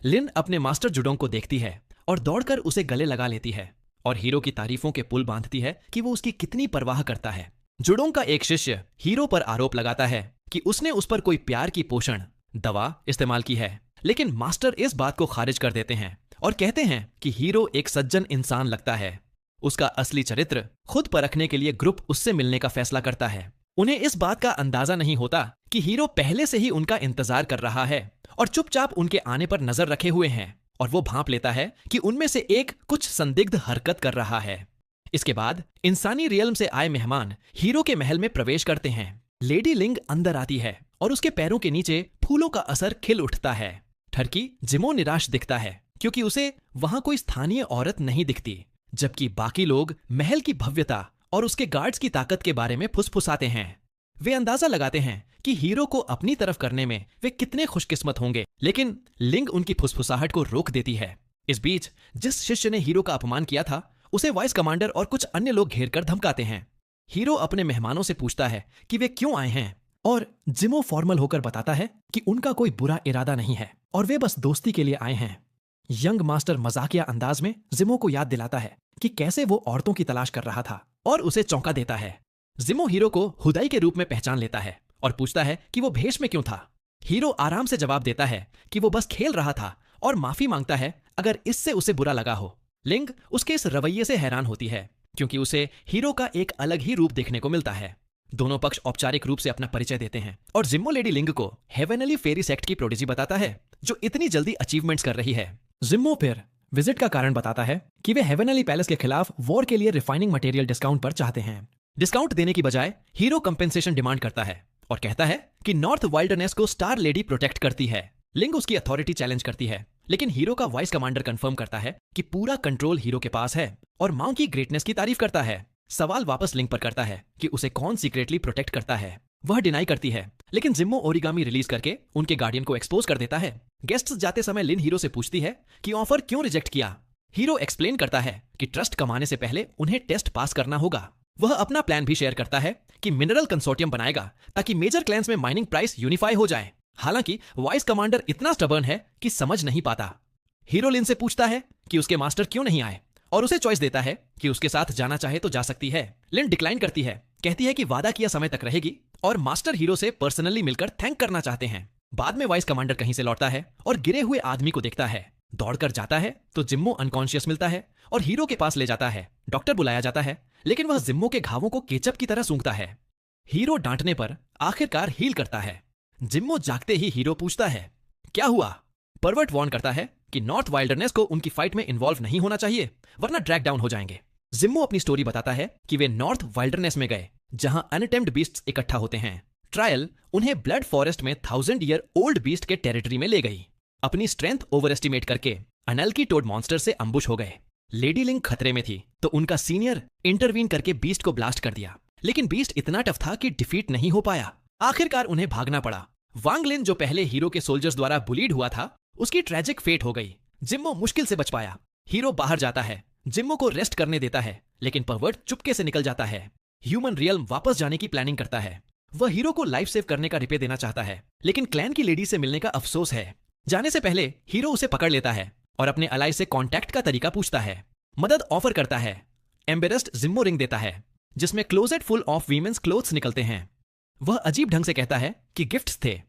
लिन अपने मास्टर जुडोंग को देखती है और दौड़कर उसे गले लगा लेती है और हीरो की तारीफों के पुल बांधती है कि वो उसकी कितनी परवाह करता है। जुडोंग का एक शिष्य हीरो पर आरोप लगाता है कि उसने उस पर कोई प्यार की पोषण दवा इस्तेमाल की है, लेकिन मास्टर इस बात को खारिज कर देते हैं और कहते हैं कि हीरो एक सज्जन इंसान लगता है। उसका असली चरित्र खुद परखने के लिए ग्रुप उससे मिलने का फैसला करता है। उन्हें इस बात का अंदाजा नहीं होता कि हीरो पहले से ही उनका इंतजार कर रहा है और चुपचाप उनके आने पर नजर रखे हुए हैं और वो भांप लेता है कि उनमें से एक कुछ संदिग्ध हरकत कर रहा है। इसके बाद इंसानी रियल्म से आए मेहमान हीरो के महल में प्रवेश करते हैं। लेडी लिंग अंदर आती है और उसके पैरों के नीचे फूलों का असर खिल उठता है। ठरकी जिमो निराश दिखता है क्योंकि उसे वहां कोई स्थानीय औरत नहीं दिखती, जबकि बाकी लोग महल की भव्यता और उसके गार्ड्स की ताकत के बारे में फुसफुसाते हैं। वे अंदाजा लगाते हैं कि हीरो को अपनी तरफ करने में वे कितने खुशकिस्मत होंगे, लेकिन लिंग उनकी फुसफुसाहट को रोक देती है। इस बीच जिस शिष्य ने हीरो का अपमान किया था उसे वाइस कमांडर और कुछ अन्य लोग घेर कर धमकाते हैं। हीरो अपने मेहमानों से पूछता है कि वे क्यों आए हैं और जिमो फॉर्मल होकर बताता है कि उनका कोई बुरा इरादा नहीं है और वे बस दोस्ती के लिए आए हैं। यंग मास्टर मजाकिया अंदाज में जिमो को याद दिलाता है कि कैसे वो औरतों की तलाश कर रहा था और उसे चौंका देता है। जिमो हीरो को हुदाई के रूप में पहचान लेता है और पूछता है कि वो भेष में क्यों था। हीरो आराम से जवाब देता है कि वो बस खेल रहा था और माफी मांगता है अगर इससे उसे बुरा लगा हो। लिंग उसके इस रवैये से हैरान होती है क्योंकि उसे हीरो का एक अलग ही रूप देखने को मिलता है। दोनों पक्ष औपचारिक रूप से अपना परिचय देते हैं और जिम्मो लेडी लिंग को हेवनली फेरी सेक्ट की प्रोडिजी बताता है जो इतनी जल्दी अचीवमेंट्स कर रही है। जिम्मो फिर विजिट का कारण बताता है कि वे हेवनली पैलेस के खिलाफ वॉर के लिए रिफाइनिंग मटेरियल डिस्काउंट पर चाहते हैं। डिस्काउंट देने की बजाय हीरो कंपेंसेशन डिमांड करता है और कहता है कि नॉर्थ वाइल्डरनेस को स्टार लेडी प्रोटेक्ट करती है। लिंग उसकी अथॉरिटी चैलेंज करती है लेकिन हीरो का वॉइस कमांडर कंफर्म करता है कि पूरा कंट्रोल हीरो के पास है और माँ की ग्रेटनेस की तारीफ करता है। सवाल वापस लिंक पर करता है कि उसे कौन सीक्रेटली प्रोटेक्ट करता है। वह डिनाई करती है, लेकिन जिम्मो ओरिगामी रिलीज करके उनके गार्डियन को एक्सपोज कर देता है। गेस्ट्स जाते समय लिन हीरो से पूछती है कि ऑफर क्यों रिजेक्ट किया। हीरो एक्सप्लेन करता है कि ट्रस्ट कमाने से पहले उन्हें टेस्ट पास करना होगा। वह अपना प्लान भी शेयर करता है कि मिनरल कंसोर्टियम बनाएगा ताकि मेजर क्लैंस में माइनिंग प्राइस यूनिफाई हो जाए। हालांकि वॉइस कमांडर इतना स्टबर्न है कि समझ नहीं पाता। हीरो लिन से पूछता है कि उसके मास्टर क्यों नहीं आए और उसे चॉइस देता है कि उसके साथ जाना चाहे तो जा सकती है। लिन डिक्लाइन करती है, कहती है कि वादा किया समय तक रहेगी और मास्टर हीरो से पर्सनली मिलकर थैंक करना चाहते हैं। बाद में वॉइस कमांडर कहीं से लौटता है और गिरे हुए आदमी को देखता है। दौड़कर जाता है तो जिम्मो अनकॉन्शियस मिलता है और हीरो के पास ले जाता है। डॉक्टर बुलाया जाता है, लेकिन वह जिम्मो के घावों को केचप की तरह सूंघता है। हीरो डांटने पर आखिरकार हील करता है। जिम्मो जागते ही हीरो पूछता है, क्या हुआ? परवर्ट वार्न करता है कि नॉर्थ वाइल्डरनेस को उनकी फाइट में इन्वॉल्व नहीं होना चाहिए, वरना ड्रैग डाउन हो जाएंगे। जिम्मो अपनी स्टोरी बताता है कि वे नॉर्थ वाइल्डरनेस में गए, जहां अनटेम्ड बीस्ट्स इकट्ठा होते हैं। ट्रायल उन्हें ब्लड फॉरेस्ट में 1000 ईयर ओल्ड बीस्ट के टेरिटरी में ले गई। अपनी स्ट्रेंथ ओवर एस्टिमेट करके अनल्की टोड मॉन्स्टर से अम्बुश हो गए। लेडी लिंक खतरे में थी तो उनका सीनियर इंटरवीन करके बीस्ट को ब्लास्ट कर दिया, लेकिन बीस्ट इतना टफ था कि डिफीट नहीं हो पाया। आखिरकार उन्हें भागना पड़ा। वांग लिन जो पहले हीरो के सोल्जर्स द्वारा बुलीड हुआ था, उसकी ट्रेजिक फेट हो गई। जिम्मो मुश्किल से बच पाया। हीरो बाहर जाता है, जिम्मो को रेस्ट करने देता है, लेकिन परवर्ट चुपके से निकल जाता है। ह्यूमन रियल्म वापस जाने की प्लानिंग करता है। वह हीरो को लाइफ सेव करने का रिपे देना चाहता है, लेकिन क्लैन की लेडी से मिलने का अफसोस है। जाने से पहले हीरो उसे पकड़ लेता है और अपने अलाई से कांटेक्ट का तरीका पूछता है। मदद ऑफर करता है। एम्बेरस्ड जिम्मो रिंग देता है, जिसमें closet full of women's clothes निकलते हैं। वह अजीब ढंग से कहता है कि गिफ्ट्स थे।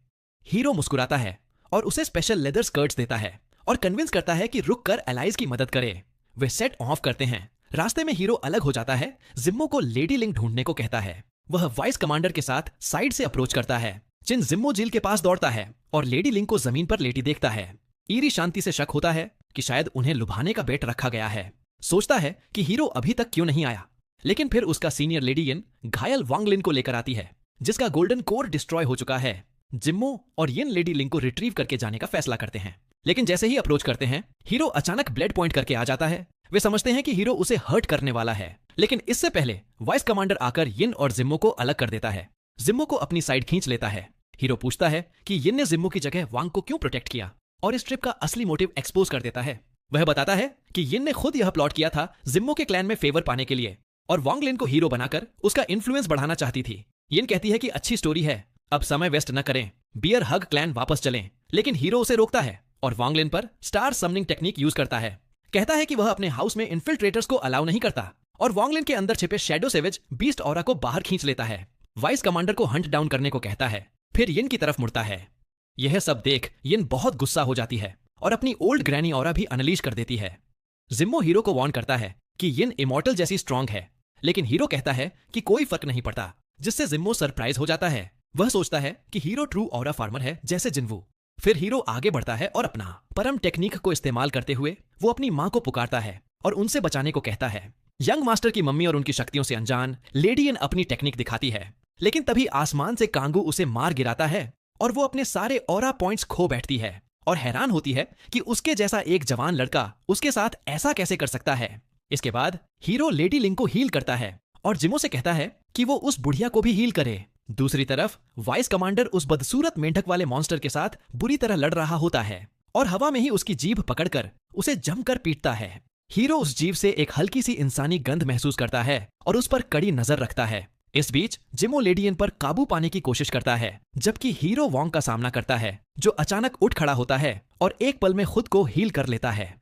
हीरो मुस्कुराता है और उसे स्पेशल लेदर स्कर्ट्स देता है और कन्विंस करता है कि रुक कर एलाइज की मदद करे। वे सेट ऑफ करते हैं। रास्ते में हीरो अलग हो जाता है। जिम्मो को लेडी लिंक ढूंढने को कहता है। वह वाइस कमांडर के साथ साइड से अप्रोच करता है। जिन जिम्मो झील के पास दौड़ता है और लेडी लिंक को जमीन पर लेटी देखता है। ईरी शांति से शक होता है कि शायद उन्हें लुभाने का बेट रखा गया है। सोचता है कि हीरो अभी तक क्यों नहीं आया, लेकिन फिर उसका सीनियर लेडी यिन घायल वांग लिन को लेकर आती है, जिसका गोल्डन कोर डिस्ट्रॉय हो चुका है। जिम्मो और यिन लेडी लिंक को रिट्रीव करके जाने का फैसला करते हैं, लेकिन जैसे ही अप्रोच करते हैं, हीरो अचानक ब्लेड पॉइंट करके आ जाता है। वे समझते हैं कि हीरो उसे हर्ट करने वाला है, लेकिन इससे पहले वाइस कमांडर आकर यिन और जिम्मो को अलग कर देता है। जिम्मो को अपनी साइड खींच लेता है। हीरो पूछता है कि यिन ने जिम्मो की जगह वांग को क्यों प्रोटेक्ट किया और इस ट्रिप का असली मोटिव एक्सपोज कर देता है। वह बताता है कि यिन ने खुद यह प्लॉट किया था जिम्मो के क्लैन में फेवर पाने के लिए और वांग लिन को हीरो बनाकर उसका इन्फ्लुएंस बढ़ाना चाहती थी। यिन कहती है कि अच्छी स्टोरी है, अब समय वेस्ट न करें, बियर हग क्लैन वापस चलें, लेकिन हीरो उसे रोकता है और वांग लिन पर स्टार समनिंग टेक्निक यूज करता है। कहता है कि वह अपने हाउस में इन्फिल्ट्रेटर्स को अलाउ नहीं करता और वांग लिन के अंदर छिपे शैडो सेवेज बीस्ट ऑरा को बाहर खींच लेता है। वाइस कमांडर को हंट डाउन करने को कहता है, फिर यिन की तरफ मुड़ता है। यह सब देख यिन बहुत गुस्सा हो जाती है और अपनी ओल्ड ग्रैनी ऑरा भी अनलीश कर देती है। जिम्मो हीरो को वार्न करता है कि यिन इमॉर्टल जैसी स्ट्रांग है, लेकिन हीरो कहता है कि कोई फर्क नहीं पड़ता, जिससे जिम्मो सरप्राइज हो जाता है। वह सोचता है कि हीरो ट्रू ऑरा फार्मर है जैसे जिन्वू। फिर हीरो आगे बढ़ता है और अपना परम टेक्निक को इस्तेमाल करते हुए वो अपनी माँ को पुकारता है और उनसे बचाने को कहता है। यंग मास्टर की मम्मी और उनकी शक्तियों से अनजान लेडी यिन अपनी टेक्निक दिखाती है, लेकिन तभी आसमान से कांगू उसे मार गिराता है और वो अपने सारे ऑरा पॉइंट्स खो बैठती है और हैरान होती है कि उसके जैसा एक जवान लड़का उसके साथ ऐसा कैसे कर सकता है। इसके बाद हीरो लेडी लिंक को हील करता है और जिमो से कहता है कि वो उस बुढ़िया को भी हील करे। दूसरी तरफ वाइस कमांडर उस बदसूरत मेंढक वाले मॉन्स्टर के साथ बुरी तरह लड़ रहा होता है और हवा में ही उसकी जीभ पकड़कर उसे जमकर पीटता है। हीरो उस जीभ से एक हल्की सी इंसानी गंध महसूस करता है और उस पर कड़ी नजर रखता है। इस बीच जिमो लेडियन पर काबू पाने की कोशिश करता है, जबकि हीरो वॉन्ग का सामना करता है, जो अचानक उठ खड़ा होता है और एक पल में खुद को हील कर लेता है।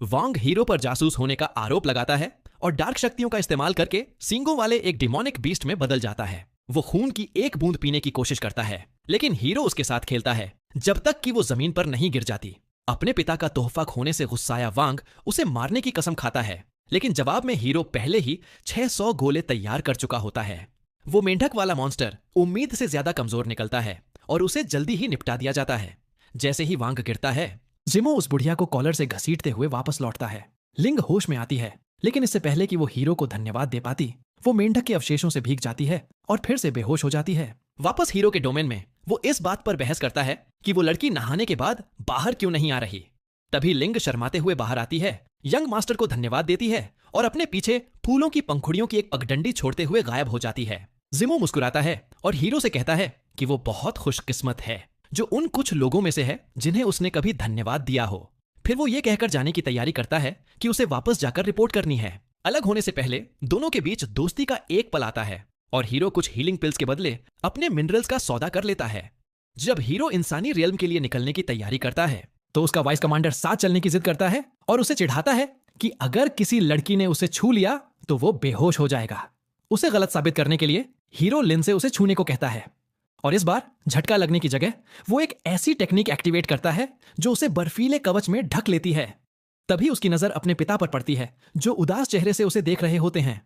वॉन्ग हीरो पर जासूस होने का आरोप लगाता है और डार्क शक्तियों का इस्तेमाल करके सींगों वाले एक डिमोनिक बीस्ट में बदल जाता है। वो खून की एक बूंद पीने की कोशिश करता है, लेकिन हीरो उसके साथ खेलता है जब तक कि वो जमीन पर नहीं गिर जाती। अपने पिता का तोहफा खोने से गुस्साया वांग उसे मारने की कसम खाता है, लेकिन जवाब में हीरो पहले ही 600 गोले तैयार कर चुका होता है। वो मेंढक वाला मॉन्स्टर उम्मीद से ज्यादा कमजोर निकलता है और उसे जल्दी ही निपटा दिया जाता है। जैसे ही वांग गिरता है, जिमो उस बुढ़िया को कॉलर से घसीटते हुए वापस लौटता है। लिंग होश में आती है, लेकिन इससे पहले कि वो हीरो को धन्यवाद दे पाती, वो मेंढक के अवशेषों से भीग जाती है और फिर से बेहोश हो जाती है। वापस हीरो के डोमेन में वो इस बात पर बहस करता है कि वो लड़की नहाने के बाद बाहर क्यों नहीं आ रही। तभी लिंग शर्माते हुए बाहर आती है, यंग मास्टर को धन्यवाद देती है और अपने पीछे फूलों की पंखुड़ियों की एक पगडंडी छोड़ते हुए गायब हो जाती है। जिमो मुस्कुराता है और हीरो से कहता है कि वो बहुत खुशकिस्मत है जो उन कुछ लोगों में से है जिन्हें उसने कभी धन्यवाद दिया हो। फिर वो ये कहकर जाने की तैयारी करता है कि उसे वापस जाकर रिपोर्ट करनी है। अलग होने से पहले दोनों के बीच दोस्ती का एक पल आता है और हीरो कुछ हीलिंग पिल्स के बदले अपने मिनरल्स का सौदा कर लेता है। जब हीरो इंसानी रियल्म के लिए निकलने की तैयारी करता है तो उसका वाइस कमांडर साथ चलने की जिद करता है और उसे चिढ़ाता है कि अगर किसी लड़की ने उसे छू लिया तो वो बेहोश हो जाएगा। उसे गलत साबित करने के लिए हीरो लिन से उसे छूने को कहता है और इस बार झटका लगने की जगह वो एक ऐसी टेक्निक एक्टिवेट करता है जो उसे बर्फीले कवच में ढक लेती है। तभी उसकी नजर अपने पिता पर पड़ती है जो उदास चेहरे से उसे देख रहे होते हैं।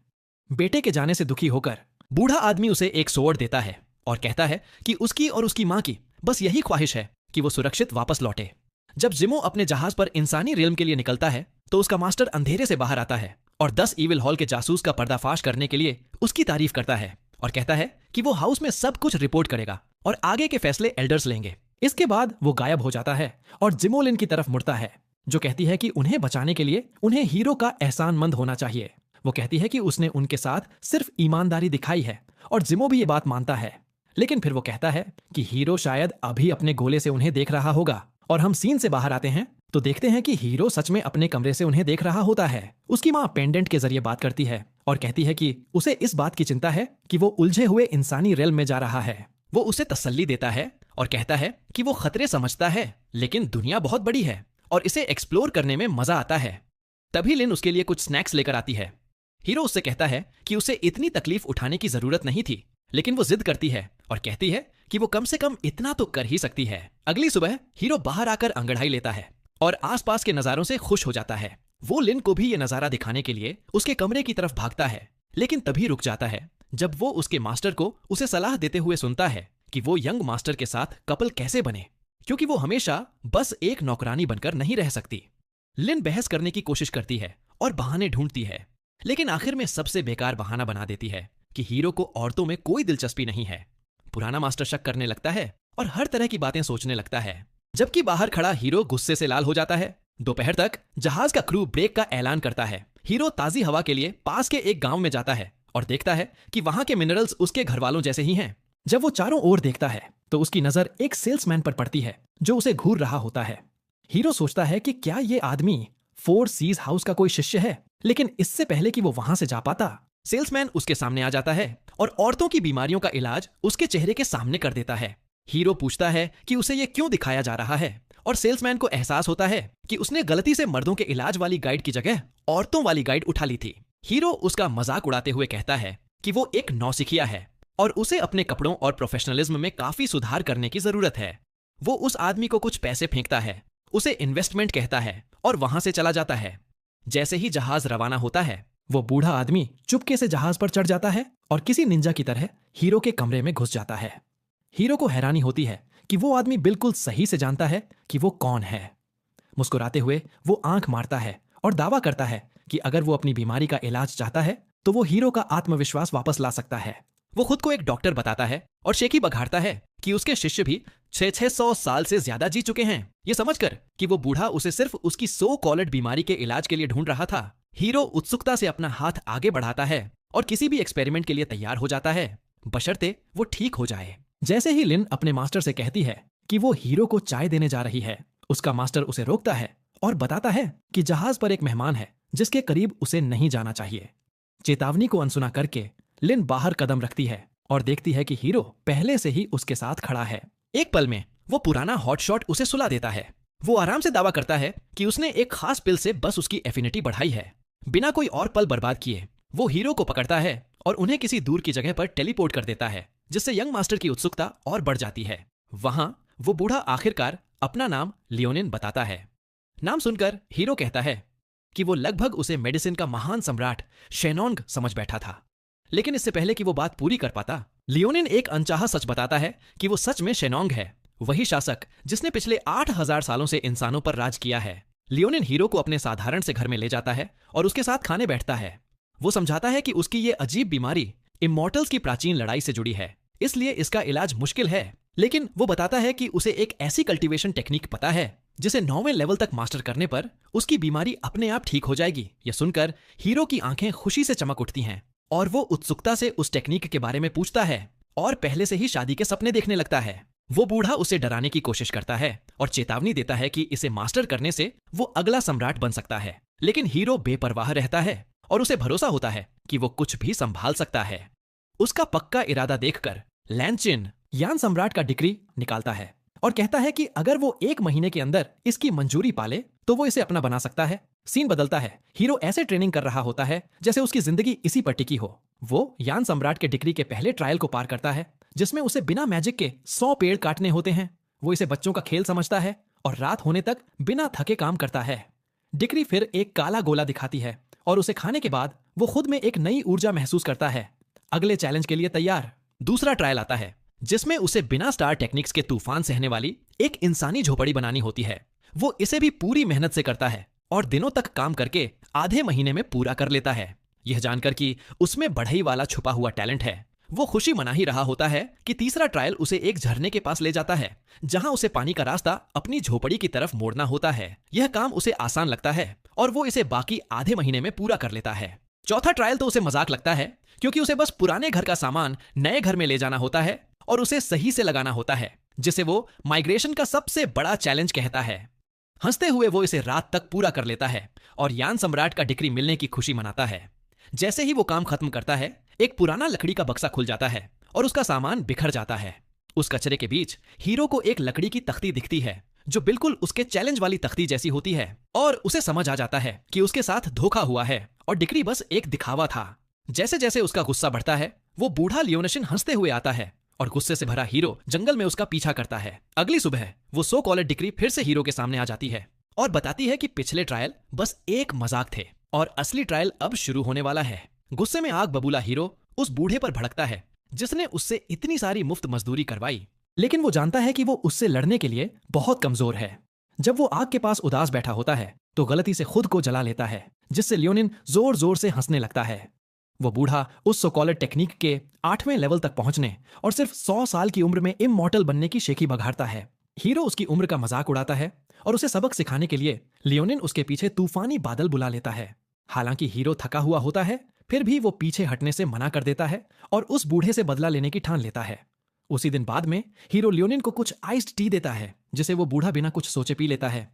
बेटे के जाने से दुखी होकर बूढ़ा आदमी उसे एक सोर्ड देता है और कहता है कि उसकी और उसकी मां की बस यही ख्वाहिश है कि वो सुरक्षित वापस लौटे। जब जिमो अपने जहाज पर इंसानी रियल्म के लिए निकलता है तो उसका मास्टर अंधेरे से बाहर आता है और 10 इविल हॉल के जासूस का पर्दाफाश करने के लिए उसकी तारीफ करता है और कहता है कि वो हाउस में सब कुछ रिपोर्ट करेगा और आगे के फैसले एल्डर्स लेंगे। इसके बाद वो गायब हो जाता है और जिमो लिन की तरफ मुड़ता है जो कहती है कि उन्हें बचाने के लिए उन्हें हीरो का एहसानमंद होना चाहिए। वो कहती है कि उसने उनके साथ सिर्फ ईमानदारी दिखाई है और जिमो भी ये बात मानता है। लेकिन फिर वो कहता है कि हीरो शायद अभी अपने गोले से उन्हें देख रहा होगा और हम सीन से बाहर आते हैं तो देखते हैं कि हीरो सच में अपने कमरे से उन्हें देख रहा होता है। उसकी माँ पेंडेंट के जरिए बात करती है और कहती है कि उसे इस बात की चिंता है कि वो उलझे हुए इंसानी रेल में जा रहा है। वो उसे तसल्ली देता है और कहता है कि वो खतरे समझता है लेकिन दुनिया बहुत बड़ी है और इसे एक्सप्लोर करने में मजा आता है। तभी लिन उसके लिए कुछ स्नैक्स लेकर आती है। हीरो उससे कहता है कि उसे इतनी तकलीफ उठाने की जरूरत नहीं थी लेकिन वो जिद करती है और कहती है कि वो कम से कम इतना तो कर ही सकती है। अगली सुबह हीरो बाहर आकर अंगड़ाई लेता है और आसपास के नजारों से खुश हो जाता है। वो लिन को भी ये नजारा दिखाने के लिए उसके कमरे की तरफ भागता है लेकिन तभी रुक जाता है जब वो उसके मास्टर को उसे सलाह देते हुए सुनता है कि वो यंग मास्टर के साथ कपल कैसे बने क्योंकि वो हमेशा बस एक नौकरानी बनकर नहीं रह सकती। लिन बहस करने की कोशिश करती है और बहाने ढूंढती है लेकिन आखिर में सबसे बेकार बहाना बना देती है कि हीरो को औरतों में कोई दिलचस्पी नहीं है। पुराना मास्टर शक करने लगता है और हर तरह की बातें सोचने लगता है जबकि बाहर खड़ा हीरो गुस्से से लाल हो जाता है। दोपहर तक जहाज का क्रू ब्रेक का ऐलान करता है। हीरो ताजी हवा के लिए पास के एक गांव में जाता है और देखता है कि वहां के मिनरल्स उसके घर वालों जैसे ही हैं। जब वो चारों ओर देखता है तो उसकी नजर एक सेल्समैन पर पड़ती है जो उसे घूर रहा होता है। हीरो सोचता है कि क्या ये आदमी 4 सीज हाउस का कोई शिष्य है, लेकिन इससे पहले कि वो वहां से जा पाता सेल्समैन उसके सामने आ जाता है और औरतों की बीमारियों का इलाज उसके चेहरे के सामने कर देता है। हीरो पूछता है कि उसे ये क्यों दिखाया जा रहा है और सेल्समैन को एहसास होता है कि उसने गलती से मर्दों के इलाज वाली गाइड की जगह औरतों वाली गाइड उठा ली थी। हीरो उसका मजाक उड़ाते हुए कहता है कि वो एक नौसिखिया है और उसे अपने कपड़ों और प्रोफेशनलिज्म में काफी सुधार करने की जरूरत है। वो उस आदमी को कुछ पैसे फेंकता है, उसे इन्वेस्टमेंट कहता है और वहां से चला जाता है। जैसे ही जहाज रवाना होता है वो बूढ़ा आदमी चुपके से जहाज पर चढ़ जाता है और किसी निंजा की तरह हीरो के कमरे में घुस जाता है। हीरो को हैरानी होती है कि वो आदमी बिल्कुल सही से जानता है कि वो कौन है। मुस्कुराते हुए वो आंख मारता है और दावा करता है कि अगर वो अपनी बीमारी का इलाज चाहता है तो वो हीरो का आत्मविश्वास वापस ला सकता है। वो खुद को एक डॉक्टर बताता है और शेखी बघाड़ता है कि उसके शिष्य भी 600 साल से ज्यादा जी चुके हैं। ये समझकर कि वो बूढ़ा उसे सिर्फ उसकी सो कॉल्ड बीमारी के इलाज के लिए ढूंढ रहा था, हीरो उत्सुकता से अपना हाथ आगे बढ़ाता है और किसी भी एक्सपेरिमेंट के लिए तैयार हो जाता है, बशर्ते वो ठीक हो जाए। जैसे ही लिन अपने मास्टर से कहती है कि वो हीरो को चाय देने जा रही है, उसका मास्टर उसे रोकता है और बताता है कि जहाज पर एक मेहमान है जिसके करीब उसे नहीं जाना चाहिए। चेतावनी को अनसुना करके लिन बाहर कदम रखती है और देखती है कि हीरो पहले से ही उसके साथ खड़ा है। एक पल में वो पुराना हॉटशॉट उसे सुला देता है। वो आराम से दावा करता है कि उसने एक खास पिल से बस उसकी एफिनिटी बढ़ाई है। बिना कोई और पल बर्बाद किए वो हीरो को पकड़ता है और उन्हें किसी दूर की जगह पर टेलीपोर्ट कर देता है, जिससे यंग मास्टर की उत्सुकता और बढ़ जाती है। वहां वो बूढ़ा आखिरकार अपना नाम लियोनिन बताता है। नाम सुनकर हीरो कहता है कि वो लगभग उसे मेडिसिन का महान सम्राट शेनोंग समझ बैठा था, लेकिन इससे पहले कि वो बात पूरी कर पाता लियोनिन एक अनचाहा सच बताता है कि वो सच में शेनोंग है, वही शासक जिसने पिछले 8000 सालों से इंसानों पर राज किया है। लियोनिन हीरो को अपने साधारण से घर में ले जाता है और उसके साथ खाने बैठता है। वो समझाता है कि उसकी ये अजीब बीमारी इमॉर्टल्स की प्राचीन लड़ाई से जुड़ी है, इसलिए इसका इलाज मुश्किल है, लेकिन वो बताता है कि उसे एक ऐसी कल्टीवेशन टेक्निक पता है जिसे 9वें लेवल तक मास्टर करने पर उसकी बीमारी अपने आप ठीक हो जाएगी। यह सुनकर हीरो की आंखें खुशी से चमक उठती हैं और वो उत्सुकता से उस टेक्निक के बारे में पूछता है और पहले से ही शादी के सपने देखने लगता है। वो बूढ़ा उसे डराने की कोशिश करता है और चेतावनी देता है कि इसे मास्टर करने से वो अगला सम्राट बन सकता है, लेकिन हीरो बेपरवाह रहता है और उसे भरोसा होता है कि वो कुछ भी संभाल सकता है। उसका पक्का इरादा देखकर लैनचिन यान सम्राट का डिक्री निकालता है और कहता है कि अगर वो 1 महीने के अंदर इसकी मंजूरी पाले तो वो इसे अपना बना सकता है। सीन बदलता है। हीरो ऐसे ट्रेनिंग कर रहा होता है जैसे उसकी जिंदगी इसी पर टिकी हो। वो यान सम्राट के डिक्री के पहले ट्रायल को पार करता है जिसमें उसे बिना मैजिक के 100 पेड़ काटने होते हैं। वो इसे बच्चों का खेल समझता है और रात होने तक बिना थके काम करता है। डिक्री फिर एक काला गोला दिखाती है और उसे खाने के बाद वो खुद में एक नई ऊर्जा महसूस करता है। अगले चैलेंज के लिए तैयार। दूसरा ट्रायल आता है जिसमें उसे बिना स्टार टेक्निक्स के तूफान सहने वाली एक इंसानी झोपड़ी बनानी होती है। वो इसे भी पूरी मेहनत से करता है और दिनों तक काम करके आधे महीने में पूरा कर लेता है। यह जानकर कि उसमें बढ़ई वाला छुपा हुआ टैलेंट है, वो खुशी मना ही रहा होता है कि तीसरा ट्रायल उसे एक झरने के पास ले जाता है जहां उसे पानी का रास्ता अपनी झोपड़ी की तरफ मोड़ना होता है। यह काम उसे आसान लगता है और वो इसे बाकी आधे महीने में पूरा कर लेता है। चौथा ट्रायल तो उसे मजाक लगता है क्योंकि उसे बस पुराने घर का सामान नए घर में ले जाना होता है और उसे सही से लगाना होता है, जिसे वो माइग्रेशन का सबसे बड़ा चैलेंज कहता है। हंसते हुए वो इसे रात तक पूरा कर लेता है और यान सम्राट का डिक्री मिलने की खुशी मनाता है। जैसे ही वो काम खत्म करता है, एक पुराना लकड़ी का बक्सा खुल जाता है और उसका सामान बिखर जाता है। उस कचरे के बीच हीरो को एक लकड़ी की तख्ती दिखती है जो बिल्कुल उसके चैलेंज वाली तख्ती जैसी होती है और उसे समझ आ जाता है कि उसके साथ धोखा हुआ है और डिक्री बस एक दिखावा था। जैसे जैसे उसका गुस्सा बढ़ता है, वो बूढ़ा लियोनशिन हंसते हुए आता है और गुस्से से भरा हीरो जंगल में उसका पीछा करता है। अगली सुबह वो सो कॉलेड डिक्री फिर से हीरो के सामने आ जाती है और बताती है कि पिछले ट्रायल बस एक मजाक थे और असली ट्रायल अब शुरू होने वाला है। गुस्से में आग बबूला हीरो उस बूढ़े पर भड़कता है जिसने उससे इतनी सारी मुफ्त मजदूरी करवाई, लेकिन वो जानता है कि वो उससे लड़ने के लिए बहुत कमजोर है। जब वो आग के पास उदास बैठा होता है तो गलती से खुद को जला लेता है, जिससे लियोनिन जोर जोर से हंसने लगता है। वो बूढ़ा उस सोकॉलेड टेक्निक के 8वें लेवल तक पहुंचने और सिर्फ 100 साल की उम्र में इमॉर्टल बनने की शेखी बघाड़ता है। हीरो उसकी उम्र का मजाक उड़ाता है और उसे सबक सिखाने के लिए लियोनिन उसके पीछे तूफानी बादल बुला लेता है। हालांकि हीरो थका हुआ होता है, फिर भी वो पीछे हटने से मना कर देता है और उस बूढ़े से बदला लेने की ठान लेता है। उसी दिन बाद में हीरो लियोनिन को कुछ आइस्ड टी देता है जिसे वो बूढ़ा बिना कुछ सोचे पी लेता है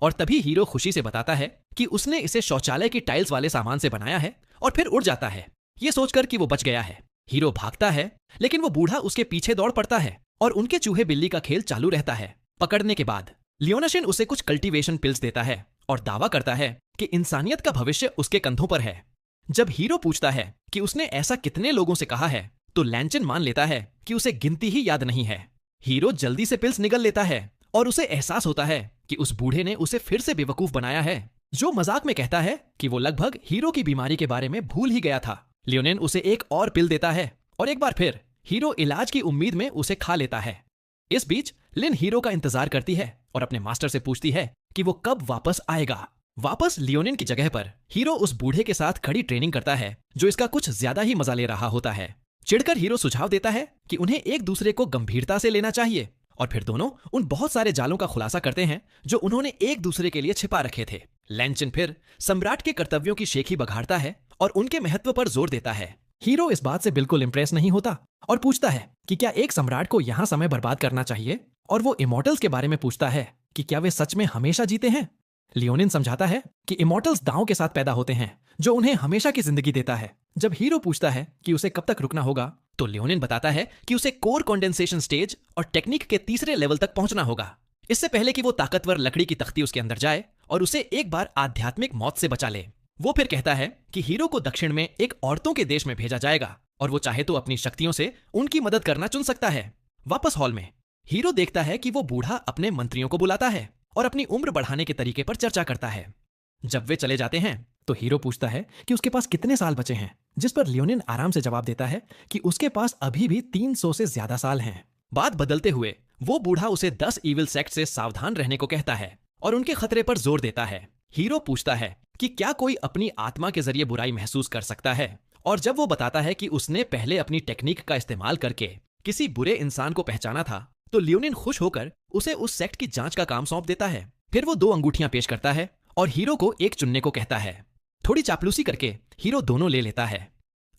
और तभी हीरो खुशी से बताता है कि उसने इसे शौचालय की टाइल्स वाले सामान से बनाया है और फिर उड़ जाता है, ये सोचकर कि वो बच गया है। हीरो भागता है लेकिन वो बूढ़ा उसके पीछे दौड़ पड़ता है और उनके चूहे बिल्ली का खेल चालू रहता है। पकड़ने के बाद लियोनशिन उसे कुछ कल्टीवेशन पिल्स देता है और दावा करता है कि इंसानियत का भविष्य उसके कंधों पर है। जब हीरो पूछता है कि उसने ऐसा कितने लोगों से कहा है तो लैनचिन मान लेता है कि उसे गिनती ही याद नहीं है। हीरो जल्दी से पिल्स निगल लेता है और उसे एहसास होता है कि उस बूढ़े ने उसे फिर से बेवकूफ बनाया है, जो मजाक में कहता है कि वो लगभग हीरो की बीमारी के बारे में भूल ही गया था। लियोनिन उसे एक और पिल देता है और एक बार फिर हीरो इलाज की उम्मीद में उसे खा लेता है। इस बीच लिन हीरो का इंतजार करती है और अपने मास्टर से पूछती है कि वो कब वापस आएगा। वापस लियोनिन की जगह पर हीरो उस बूढ़े के साथ खड़ी ट्रेनिंग करता है जो इसका कुछ ज्यादा ही मजा ले रहा होता है। चिढ़कर हीरो सुझाव देता है कि उन्हें एक दूसरे को गंभीरता से लेना चाहिए और फिर दोनों उन बहुत सारे जालों का खुलासा करते हैं जो उन्होंने एक दूसरे के लिए छिपा रखे थे। लैनचिन फिर सम्राट के कर्तव्यों की शेखी बघाड़ता है और उनके महत्व पर जोर देता है। हीरो इस बात से बिल्कुल इंप्रेस नहीं होता और पूछता है कि क्या एक सम्राट को यहाँ समय बर्बाद करना चाहिए, और वो इमॉर्टल्स के बारे में पूछता है कि क्या वे सच में हमेशा जीते हैं। लियोनिन समझाता है कि इमॉर्टल्स दांव के साथ पैदा होते हैं जो उन्हें हमेशा की जिंदगी देता है। जब हीरो पूछता है कि उसे कब तक रुकना होगा तो लियोनिन बताता है कि उसे कोर कंडेंसेशन स्टेज और टेक्निक के तीसरे लेवल तक पहुंचना होगा, इससे पहले कि वो ताकतवर लकड़ी की तख्ती उसके अंदर जाए और उसे एक बार आध्यात्मिक मौत से बचा ले। वो फिर कहता है कि हीरो को दक्षिण में एक औरतों के देश में भेजा जाएगा और वो चाहे तो अपनी शक्तियों से उनकी मदद करना चुन सकता है। वापस हॉल में हीरो देखता है कि वो बूढ़ा अपने मंत्रियों को बुलाता है और अपनी उम्र बढ़ाने के तरीके पर चर्चा करता है। जब वे चले जाते हैं तो हीरो पूछता है कि उसके पास कितने साल बचे हैं, जिस पर लियोनिन आराम से जवाब देता है कि उसके पास अभी भी 300 से ज्यादा साल हैं। बात बदलते हुए वो बूढ़ा उसे 10 इविल सेक्ट से सावधान रहने को कहता है और उनके खतरे पर जोर देता है। हीरो पूछता है कि क्या कोई अपनी आत्मा के जरिए बुराई महसूस कर सकता है, और जब वो बताता है कि उसने पहले अपनी टेक्निक का इस्तेमाल करके किसी बुरे इंसान को पहचाना था तो लियोनिन खुश होकर उसे उस सेक्ट की जांच का काम सौंप देता है। फिर वो 2 अंगूठियां पेश करता है और हीरो को एक चुनने को कहता है। थोड़ी चापलूसी करके हीरो दोनों ले लेता है।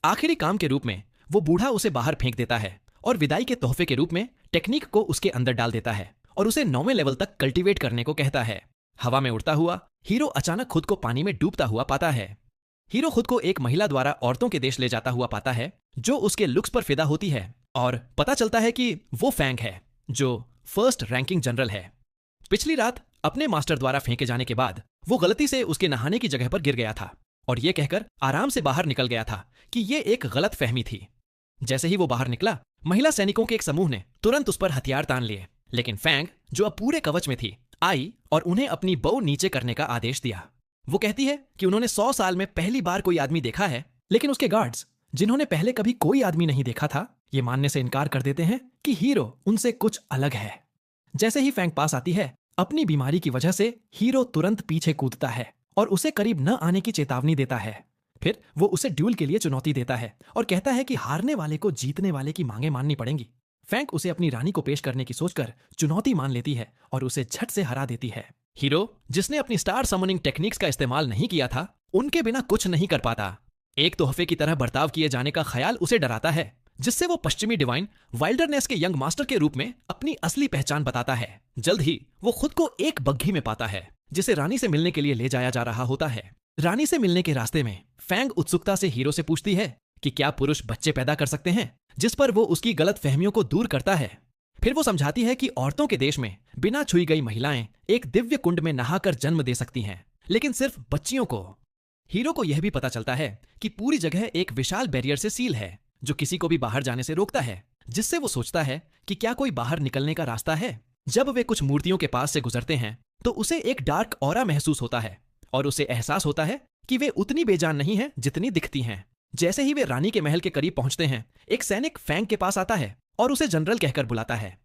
आखिरी काम के रूप में वो बूढ़ा उसे बाहर फेंक देता है और विदाई के तोहफे के रूप में टेक्निक को उसके अंदर डाल देता है और उसे 9वें लेवल तक कल्टीवेट करने को कहता है। हवा में उड़ता हुआ हीरो अचानक खुद को पानी में डूबता हुआ पाता है। हीरो खुद को एक महिला द्वारा औरतों के देश ले जाता हुआ पाता है जो उसके लुक्स पर फिदा होती है और पता चलता है कि वो फैंग है जो फर्स्ट रैंकिंग जनरल है। पिछली रात अपने मास्टर द्वारा फेंके जाने के बाद वो गलती से उसके नहाने की जगह पर गिर गया था और ये कहकर आराम से बाहर निकल गया था कि ये एक गलत फहमी थी। जैसे ही वो बाहर निकला, महिला सैनिकों के एक समूह ने तुरंत उस पर हथियार तान लिए, लेकिन फैंग जो अब पूरे कवच में थी आई और उन्हें अपनी बो नीचे करने का आदेश दिया। वो कहती है कि उन्होंने 100 साल में पहली बार कोई आदमी देखा है, लेकिन उसके गार्ड्स जिन्होंने पहले कभी कोई आदमी नहीं देखा था, ये मानने से इनकार कर देते हैं कि हीरो उनसे कुछ अलग है। जैसे ही फैंग पास आती है, अपनी बीमारी की वजह से हीरो तुरंत पीछे कूदता है और उसे करीब न आने की चेतावनी देता है। फिर वो उसे ड्यूल के लिए चुनौती देता है और कहता है कि हारने वाले को जीतने वाले की मांगे माननी पड़ेंगी। फैंग उसे अपनी रानी को पेश करने की सोचकर चुनौती मान लेती है और उसे झट से हरा देती है। हीरो, जिसने अपनी स्टार समनिंग टेक्निक्स का इस्तेमाल नहीं किया था, उनके बिना कुछ नहीं कर पाता। एक तोहफे की तरह बर्ताव किए जाने का ख्याल उसे डराता है, जिससे वो पश्चिमी डिवाइन वाइल्डरनेस के यंग मास्टर के रूप में अपनी असली पहचान बताता है। जल्द ही वो खुद को एक बग्घी में पाता है जिसे रानी से मिलने के लिए ले जाया जा रहा होता है। रानी से मिलने के रास्ते में फैंग उत्सुकता से हीरो से पूछती है कि क्या पुरुष बच्चे पैदा कर सकते हैं, जिस पर वो उसकी गलत फहमियों को दूर करता है। फिर वो समझाती है कि औरतों के देश में बिना छुई गई महिलाएं एक दिव्य कुंड में नहाकर जन्म दे सकती हैं, लेकिन सिर्फ बच्चियों को। हीरो को यह भी पता चलता है कि पूरी जगह एक विशाल बैरियर से सील है जो किसी को भी बाहर जाने से रोकता है, जिससे वो सोचता है कि क्या कोई बाहर निकलने का रास्ता है। जब वे कुछ मूर्तियों के पास से गुजरते हैं तो उसे एक डार्क ऑरा महसूस होता है और उसे एहसास होता है कि वे उतनी बेजान नहीं हैं जितनी दिखती हैं। जैसे ही वे रानी के महल के करीब पहुंचते हैं, एक सैनिक फैंग के पास आता है और उसे जनरल कहकर बुलाता है।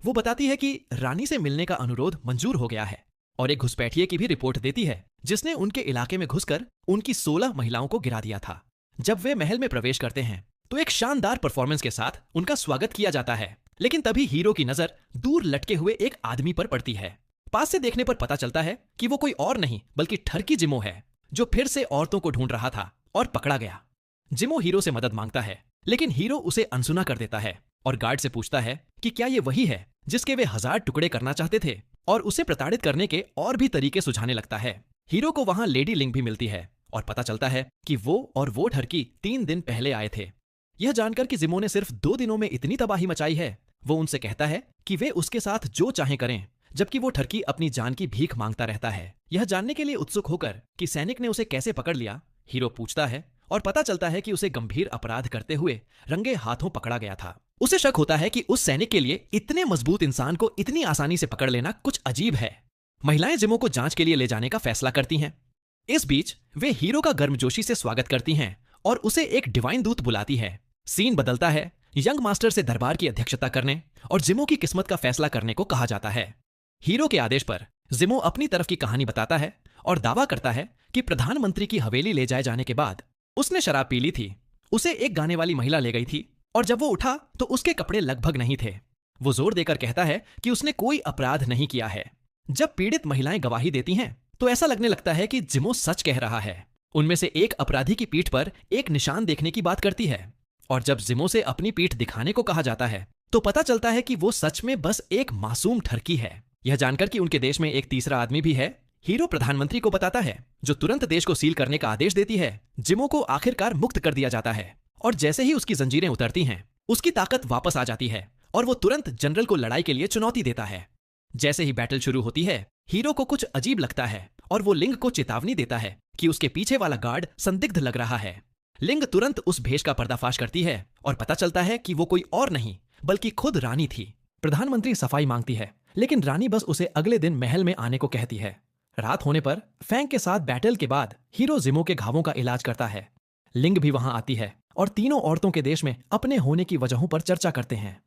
वो बताती है कि रानी से मिलने का अनुरोध मंजूर हो गया है और एक घुसपैठिए की भी रिपोर्ट देती है जिसने उनके इलाके में घुसकर उनकी 16 महिलाओं को गिरा दिया था। जब वे महल में प्रवेश करते हैं तो एक शानदार परफॉर्मेंस के साथ उनका स्वागत किया जाता है, लेकिन तभी हीरो की नजर दूर लटके हुए एक आदमी पर पड़ती है। पास से देखने पर पता चलता है कि वो कोई और नहीं बल्कि ठरकी जिमो है, जो फिर से औरतों को ढूंढ रहा था और पकड़ा गया। जिमो हीरो से मदद मांगता है, लेकिन हीरो उसे अनसुना कर देता है और गार्ड से पूछता है कि क्या ये वही है जिसके वे 1000 टुकड़े करना चाहते थे, और उसे प्रताड़ित करने के और भी तरीके सुझाने लगता है। हीरो को वहां लेडी लिंग भी मिलती है और पता चलता है कि वो ठरकी 3 दिन पहले आए थे। यह जानकर कि जिमो ने सिर्फ 2 दिनों में इतनी तबाही मचाई है, वो उनसे कहता है कि वे उसके साथ जो चाहें करें, जबकि वो ठरकी अपनी जान की भीख मांगता रहता है। यह जानने के लिए उत्सुक होकर कि सैनिक ने उसे कैसे पकड़ लिया, हीरो पूछता है और पता चलता है कि उसे गंभीर अपराध करते हुए रंगे हाथों पकड़ा गया था। उसे शक होता है कि उस सैनिक के लिए इतने मजबूत इंसान को इतनी आसानी से पकड़ लेना कुछ अजीब है। महिलाएं जिमो को जांच के लिए ले जाने का फैसला करती हैं। इस बीच वे हीरो का गर्मजोशी से स्वागत करती हैं और उसे एक डिवाइन दूत बुलाती है। सीन बदलता है, यंग मास्टर से दरबार की अध्यक्षता करने और जिमो की किस्मत का फैसला करने को कहा जाता है। हीरो के आदेश पर जिमो अपनी तरफ की कहानी बताता है और दावा करता है कि प्रधानमंत्री की हवेली ले जाए जाने के बाद उसने शराब पी ली थी। उसे एक गाने वाली महिला ले गई थी और जब वो उठा तो उसके कपड़े लगभग नहीं थे। वो जोर देकर कहता है कि उसने कोई अपराध नहीं किया है। जब पीड़ित महिलाएं गवाही देती हैं तो ऐसा लगने लगता है कि जिमो सच कह रहा है। उनमें से एक अपराधी की पीठ पर एक निशान देखने की बात करती है और जब जिमो से अपनी पीठ दिखाने को कहा जाता है तो पता चलता है कि वो सच में बस एक मासूम ठरकी है। यह जानकर कि उनके देश में एक तीसरा आदमी भी है, हीरो प्रधानमंत्री को बताता है, जो तुरंत देश को सील करने का आदेश देती है। जिमो को आखिरकार मुक्त कर दिया जाता है और जैसे ही उसकी जंजीरें उतरती हैं, उसकी ताकत वापस आ जाती है और वो तुरंत जनरल को लड़ाई के लिए चुनौती देता है। जैसे ही बैटल शुरू होती है, हीरो को कुछ अजीब लगता है और वो लिंग को चेतावनी देता है कि उसके पीछे वाला गार्ड संदिग्ध लग रहा है। लिंग तुरंत उस भेष का पर्दाफाश करती है और पता चलता है कि वो कोई और नहीं बल्कि खुद रानी थी। प्रधानमंत्री सफाई मांगती है, लेकिन रानी बस उसे अगले दिन महल में आने को कहती है। रात होने पर फैंग के साथ बैटल के बाद हीरो जिमो के घावों का इलाज करता है। लिंग भी वहां आती है और तीनों औरतों के देश में अपने होने की वजहों पर चर्चा करते हैं।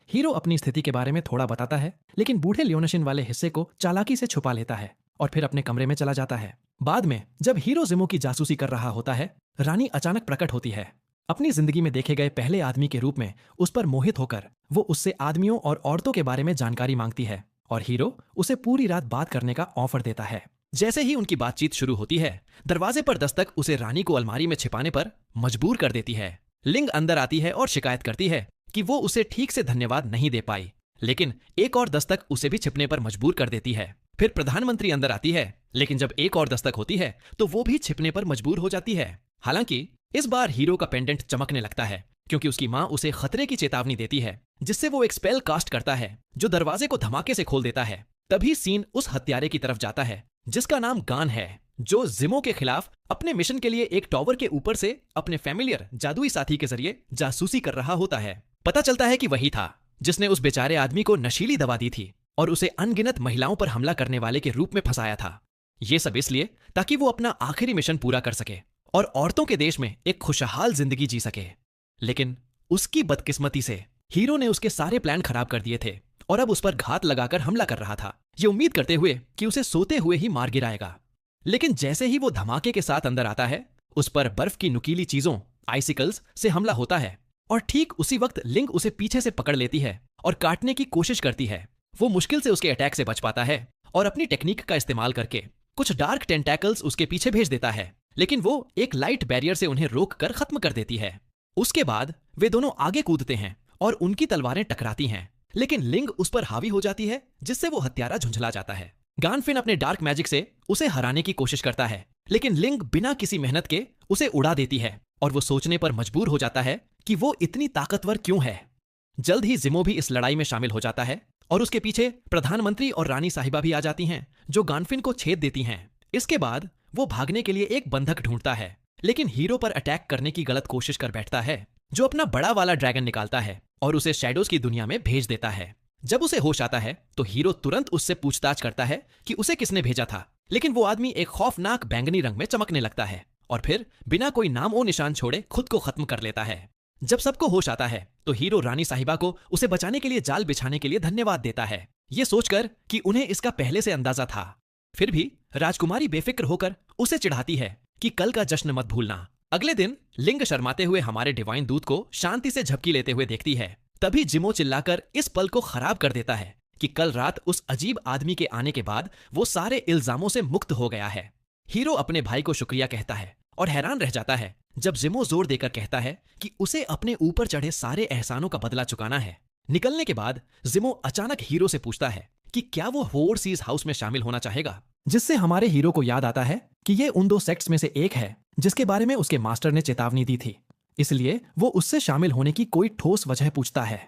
हीरो अपनी स्थिति के बारे में थोड़ा बताता है, लेकिन बूढ़े लियोनशिन वाले हिस्से को चालाकी से छुपा लेता है और फिर अपने कमरे में चला जाता है। बाद में जब हीरो जिमो की जासूसी कर रहा होता है, रानी अचानक प्रकट होती है। अपनी जिंदगी में देखे गए पहले आदमी के रूप में उस पर मोहित होकर वो उससे आदमियों और औरतों के बारे में जानकारी मांगती है और हीरो उसे पूरी रात बात करने का ऑफर देता है। जैसे ही उनकी बातचीत शुरू होती है, दरवाजे पर दस्तक उसे रानी को अलमारी में छिपाने पर मजबूर कर देती है। लिंग अंदर आती है और शिकायत करती है कि वो उसे ठीक से धन्यवाद नहीं दे पाई, लेकिन एक और दस्तक उसे भी छिपने पर मजबूर कर देती है। फिर प्रधानमंत्री अंदर आती है, लेकिन जब एक और दस्तक होती है तो वो भी छिपने पर मजबूर हो जाती है। हालांकि इस बार हीरो का पेंडेंट चमकने लगता है, क्योंकि उसकी माँ उसे खतरे की चेतावनी देती है, जिससे वो एक स्पेल कास्ट करता है जो दरवाजे को धमाके से खोल देता है। तभी सीन उस हत्यारे की तरफ जाता है जिसका नाम गान है, जो जिमो के खिलाफ अपने मिशन के लिए एक टॉवर के ऊपर से अपने फैमिलियर जादुई साथी के जरिए जासूसी कर रहा होता है। पता चलता है कि वही था जिसने उस बेचारे आदमी को नशीली दवा दी थी और उसे अनगिनत महिलाओं पर हमला करने वाले के रूप में फंसाया था। ये सब इसलिए ताकि वो अपना आखिरी मिशन पूरा कर सके और औरतों के देश में एक खुशहाल जिंदगी जी सके। लेकिन उसकी बदकिस्मती से हीरो ने उसके सारे प्लान खराब कर दिए थे और अब उस पर घात लगाकर हमला कर रहा था, ये उम्मीद करते हुए कि उसे सोते हुए ही मार गिराएगा। लेकिन जैसे ही वो धमाके के साथ अंदर आता है, उस पर बर्फ की नुकीली चीजों आइसिकल्स से हमला होता है और ठीक उसी वक्त लिंग उसे पीछे से पकड़ लेती है और काटने की कोशिश करती है। वो मुश्किल से उसके अटैक से बच पाता है और अपनी टेक्निक का इस्तेमाल करके कुछ डार्क टेंटैकल्स उसके पीछे भेज देता है, लेकिन वो एक लाइट बैरियर से उन्हें रोक कर खत्म कर देती है। उसके बाद वे दोनों आगे कूदते हैं और उनकी तलवारें टकराती हैं, लेकिन लिंग उस पर हावी हो जाती है, जिससे वो हत्यारा झुंझला जाता है। गानफिन अपने डार्क मैजिक से उसे हराने की कोशिश करता है, लेकिन लिंग बिना किसी मेहनत के उसे उड़ा देती है और वो सोचने पर मजबूर हो जाता है कि वो इतनी ताकतवर क्यों है। जल्द ही जिमो भी इस लड़ाई में शामिल हो जाता है और उसके पीछे प्रधानमंत्री और रानी साहिबा भी आ जाती हैं, जो गानफिन को छेद देती हैं। इसके बाद वो भागने के लिए एक बंधक ढूंढता है, लेकिन हीरो पर अटैक करने की गलत कोशिश कर बैठता है, जो अपना बड़ा वाला ड्रैगन निकालता है और उसे शैडोज की दुनिया में भेज देता है। जब उसे होश आता है तो हीरो तुरंत उससे पूछताछ करता है कि उसे किसने भेजा था, लेकिन वो आदमी एक खौफनाक बैंगनी रंग में चमकने लगता है और फिर बिना कोई नाम ओ निशान छोड़े खुद को खत्म कर लेता है। जब सबको होश आता है तो हीरो रानी साहिबा को उसे बचाने के लिए जाल बिछाने के लिए धन्यवाद देता है, ये सोचकर कि उन्हें इसका पहले से अंदाजा था। फिर भी राजकुमारी बेफिक्र होकर उसे चिढ़ाती है कि कल का जश्न मत भूलना। अगले दिन लिंग शर्माते हुए हमारे डिवाइन दूत को शांति से झपकी लेते हुए देखती है। तभी जिमो चिल्लाकर इस पल को खराब कर देता है कि कल रात उस अजीब आदमी के आने के बाद वो सारे इल्जामों से मुक्त हो गया है। हीरो अपने भाई को शुक्रिया कहता है और हैरान रह जाता है जब जिमो जोर देकर कहता है कि उसे अपने ऊपर चढ़े सारे एहसानों का बदला चुकाना है। निकलने के बाद जिमो अचानक हीरो से पूछता है कि क्या वो ओवरसीज हाउस में शामिल होना चाहेगा, जिससे हमारे हीरो को याद आता है कि ये उन 2 सेक्ट्स में से एक है जिसके बारे में उसके मास्टर ने चेतावनी दी थी, इसलिए वो उससे शामिल होने की कोई ठोस वजह पूछता है।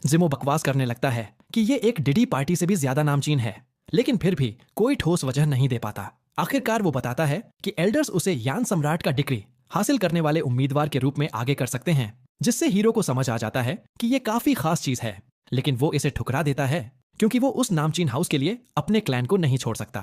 जिमो बकवास करने लगता है कि ये एक डिडी पार्टी से भी ज्यादा नामचीन है, लेकिन फिर भी कोई ठोस वजह नहीं दे पाता। आखिरकार वो बताता है कि एल्डर्स उसे यान सम्राट का डिग्री हासिल करने वाले उम्मीदवार के रूप में आगे कर सकते हैं, जिससे हीरो को समझ आ जाता है कि ये काफी खास चीज है, लेकिन वो इसे ठुकरा देता है क्योंकि वो उस नामचीन हाउस के लिए अपने क्लैन को नहीं छोड़ सकता।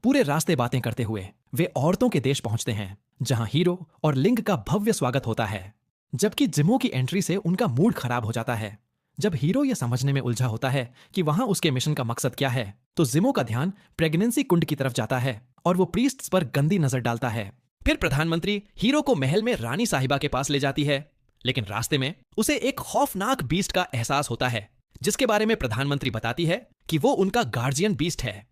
पूरे रास्ते बातें करते हुए वे औरतों के देश पहुंचते हैं, जहां हीरो और लिंग का भव्य स्वागत होता है, जबकि जिमो की एंट्री से उनका मूड खराब हो जाता है। जब हीरो यह समझने में उलझा होता है कि वहां उसके मिशन का मकसद क्या है, तो जिमो का ध्यान प्रेगनेंसी कुंड की तरफ जाता है और वो प्रीस्ट्स पर गंदी नजर डालता है। फिर प्रधानमंत्री हीरो को महल में रानी साहिबा के पास ले जाती है, लेकिन रास्ते में उसे एक खौफनाक बीस्ट का एहसास होता है, जिसके बारे में प्रधानमंत्री बताती है कि वो उनका गार्जियन बीस्ट है।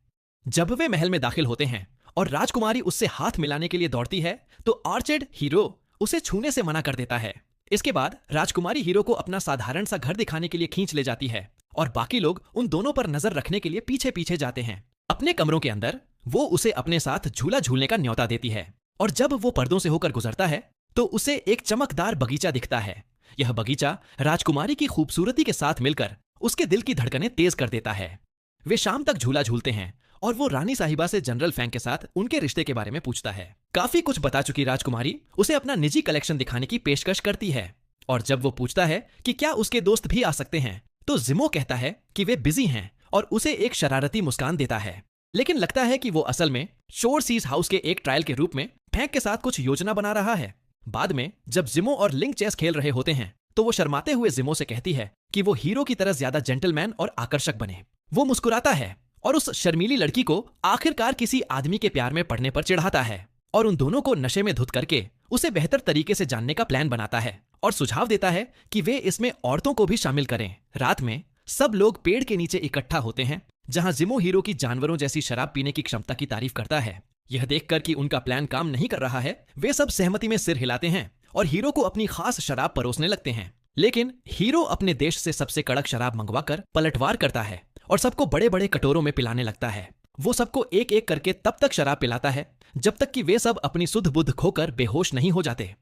जब वे महल में दाखिल होते हैं और राजकुमारी उससे हाथ मिलाने के लिए दौड़ती है, तो आर्चर्ड हीरो उसे छूने से मना कर देता है। इसके बाद राजकुमारी हीरो को अपना साधारण सा घर दिखाने के लिए खींच ले जाती है और बाकी लोग उन दोनों पर नजर रखने के लिए पीछे पीछे जाते हैं। अपने कमरों के अंदर वो उसे अपने साथ झूला झूलने का न्योता देती है और जब वो पर्दों से होकर गुजरता है तो उसे एक चमकदार बगीचा दिखता है। यह बगीचा राजकुमारी की खूबसूरती के साथ मिलकर उसके दिल की धड़कनें तेज कर देता है। वे शाम तक झूला झूलते हैं और वो रानी साहिबा से जनरल फैंग के साथ उनके रिश्ते के बारे में पूछता है। काफी कुछ बता चुकी राजकुमारी उसे अपना निजी कलेक्शन दिखाने की पेशकश करती है और जब वो पूछता है कि क्या उसके दोस्त भी आ सकते हैं, तो जिमो कहता है कि वे बिजी हैं और उसे एक शरारती मुस्कान देता है, लेकिन लगता है कि वो असल में शोर सीज हाउस के एक ट्रायल के रूप में फैंग के साथ कुछ योजना बना रहा है। बाद में जब जिमो और लिंग चेस खेल रहे होते हैं तो वो शर्माते हुए जिमो से कहती है कि वो हीरो की तरह ज्यादा जेंटलमैन और आकर्षक बने। वो मुस्कुराता है और उस शर्मीली लड़की को आखिरकार किसी आदमी के प्यार में पड़ने पर चिढ़ाता है और उन दोनों को नशे में धुत करके उसे बेहतर तरीके से जानने का प्लान बनाता है और सुझाव देता है कि वे इसमें औरतों को भी शामिल करें। रात में सब लोग पेड़ के नीचे इकट्ठा होते हैं जहां जिमो हीरो की जानवरों जैसी शराब पीने की क्षमता की तारीफ करता है। यह देखकर कि उनका प्लान काम नहीं कर रहा है, वे सब सहमति में सिर हिलाते हैं और हीरो को अपनी खास शराब परोसने लगते हैं। लेकिन हीरो अपने देश से सबसे कड़क शराब मंगवाकर पलटवार करता है और सबको बड़े बड़े कटोरों में पिलाने लगता है। वो सबको एक एक करके तब तक शराब पिलाता है जब तक कि वे सब अपनी सुध बुध खोकर बेहोश नहीं हो जाते।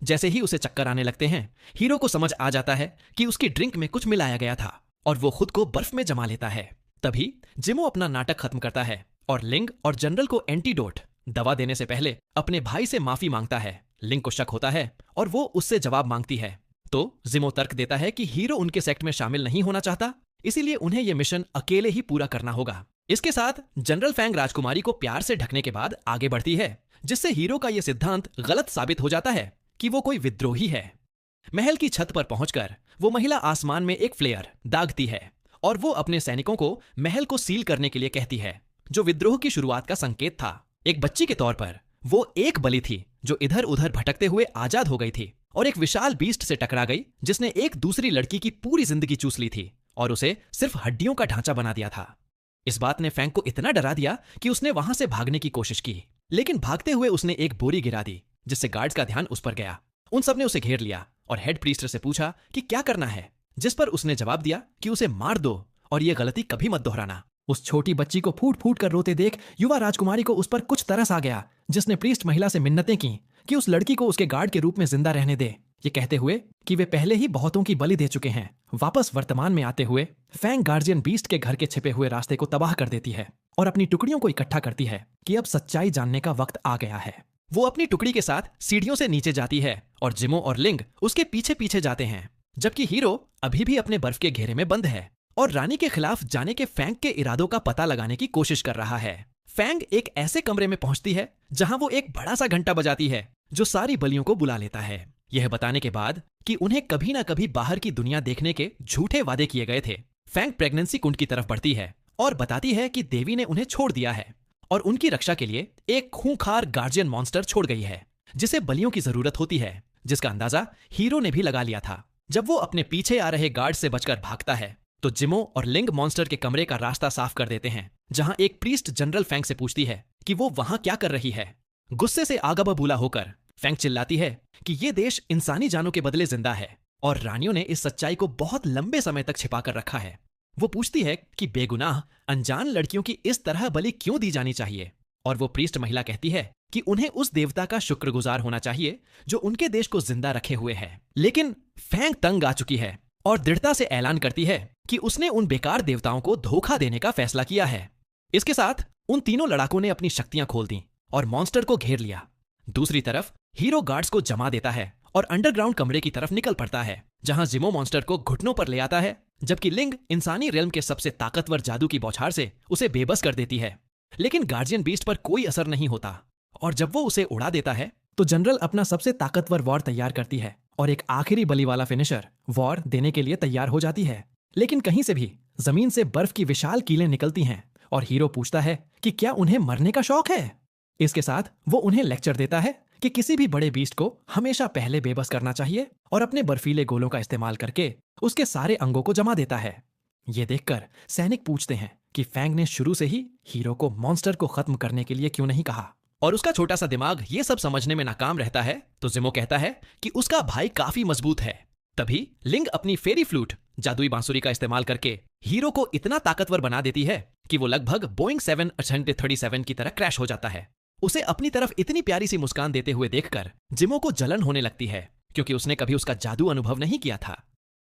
जैसे ही उसे चक्कर आने लगते हैं, हीरो को समझ आ जाता है कि उसकी ड्रिंक में कुछ मिलाया गया था और वो खुद को बर्फ में जमा लेता है। तभी जिमो अपना नाटक खत्म करता है और लिंग और जनरल को एंटीडोट दवा देने से पहले अपने भाई से माफी मांगता है। लिंग को शक होता है और वो उससे जवाब मांगती है, तो जिमो तर्क देता है कि हीरो उनके सेक्ट में शामिल नहीं होना चाहता, इसीलिए उन्हें यह मिशन अकेले ही पूरा करना होगा। इसके साथ जनरल फैंग राजकुमारी को प्यार से ढकने के बाद आगे बढ़ती है, जिससे हीरो का यह सिद्धांत गलत साबित हो जाता है कि वो कोई विद्रोही है। महल की छत पर पहुंचकर वो महिला आसमान में एक फ्लेयर दागती है और वो अपने सैनिकों को महल को सील करने के लिए कहती है, जो विद्रोह की शुरुआत का संकेत था। एक बच्ची के तौर पर वो एक बलि थी जो इधर उधर भटकते हुए आजाद हो गई थी और एक विशाल बीस्ट से टकरा गई जिसने एक दूसरी लड़की की पूरी जिंदगी चूस ली थी और उसे सिर्फ हड्डियों का ढांचा बना दिया था। इस बात ने फैंग को इतना डरा दिया कि उसने वहां से भागने की कोशिश की, लेकिन भागते हुए उसने एक बोरी गिरा दी जिससे गार्ड्स का ध्यान उस पर गया। उन सबने उसे घेर लिया और हेड प्रीस्टर से पूछा कि क्या करना है, जिस पर उसने जवाब दिया कि उसे मार दो और ये गलती कभी मत दोहराना। उस छोटी बच्ची को फूट फूट कर रोते देख युवा राजकुमारी को उस पर कुछ तरस आ गया, जिसने प्रीस्ट महिला से मिन्नतें की कि उस लड़की को उसके गार्ड के रूप में जिंदा रहने दे, ये कहते हुए कि वे पहले ही बहुतों की बलि दे चुके हैं। वापस वर्तमान में आते हुए फैंग गार्जियन बीस्ट के घर के छिपे हुए रास्ते को तबाह कर देती है और अपनी टुकड़ियों को इकट्ठा करती है कि अब सच्चाई जानने का वक्त आ गया है। वो अपनी टुकड़ी के साथ सीढ़ियों से नीचे जाती है और जिमो और लिंग उसके पीछे पीछे जाते हैं, जबकि हीरो अभी भी अपने बर्फ के घेरे में बंद है और रानी के खिलाफ जाने के फैंग के इरादों का पता लगाने की कोशिश कर रहा है। फैंग एक ऐसे कमरे में पहुंचती है जहां वो एक बड़ा सा घंटा बजाती है जो सारी बलियों को बुला लेता है, यह बताने के बाद कि उन्हें कभी ना कभी बाहर की दुनिया देखने के झूठे वादे किए गए थे। फैंग प्रेगनेंसी कुंड की तरफ बढ़ती है और बताती है कि देवी ने उन्हें छोड़ दिया है और उनकी रक्षा के लिए एक खूंखार गार्जियन मॉन्स्टर छोड़ गई है जिसे बलियों की जरूरत होती है, जिसका अंदाजा हीरो ने भी लगा लिया था। जब वो अपने पीछे आ रहे गार्ड से बचकर भागता है तो जिमो और लिंग मॉन्स्टर के कमरे का रास्ता साफ कर देते हैं, जहां एक प्रीस्ट जनरल फैंग से पूछती है कि वो वहां क्या कर रही है। गुस्से से आगा बबूला होकर फैंग चिल्लाती है कि ये देश इंसानी जानों के बदले जिंदा है और रानियों ने इस सच्चाई को बहुत लंबे समय तक छिपा कर रखा है। वो पूछती है कि बेगुनाह अनजान लड़कियों की इस तरह बलि क्यों दी जानी चाहिए, और वो प्रीस्ट महिला कहती है कि उन्हें उस देवता का शुक्रगुजार होना चाहिए जो उनके देश को जिंदा रखे हुए है। लेकिन फैंग तंग आ चुकी है और दृढ़ता से ऐलान करती है कि उसने उन बेकार देवताओं को धोखा देने का फैसला किया है। इसके साथ उन तीनों लड़ाकों ने अपनी शक्तियां खोल दी और मॉन्स्टर को घेर लिया। दूसरी तरफ हीरो गार्ड्स को जमा देता है और अंडरग्राउंड कमरे की तरफ निकल पड़ता है, जहां जिमो मॉन्स्टर को घुटनों पर ले आता है, जबकि लिंग इंसानी रेल्म के सबसे ताकतवर जादू की बौछार से उसे बेबस कर देती है। लेकिन गार्जियन बीस्ट पर कोई असर नहीं होता और जब वो उसे उड़ा देता है तो जनरल अपना सबसे ताकतवर वॉर तैयार करती है और एक आखिरी बलि वाला फिनिशर वॉर देने के लिए तैयार हो जाती है। लेकिन कहीं से भी जमीन से बर्फ की विशाल कीलें निकलती हैं और हीरो पूछता है कि क्या उन्हें मरने का शौक है। इसके साथ वो उन्हें लेक्चर देता है कि किसी भी बड़े बीस्ट को हमेशा पहले बेबस करना चाहिए और अपने बर्फीले गोलों का इस्तेमाल करके उसके सारे अंगों को जमा देता है। ये देखकर सैनिक पूछते हैं कि फैंग ने शुरू से ही हीरो को मॉन्स्टर को खत्म करने के लिए क्यों नहीं कहा, और उसका छोटा सा दिमाग ये सब समझने में नाकाम रहता है। तो जिमो कहता है कि उसका भाई काफी मजबूत है। तभी लिंग अपनी फेरी फ्लूट जादुई बांसुरी का इस्तेमाल करके हीरो को इतना ताकतवर बना देती है कि वो लगभग बोइंग 737 की तरह क्रैश हो जाता है। उसे अपनी तरफ इतनी प्यारी सी मुस्कान देते हुए देखकर जिमो को जलन होने लगती है, क्योंकि उसने कभी उसका जादू अनुभव नहीं किया था।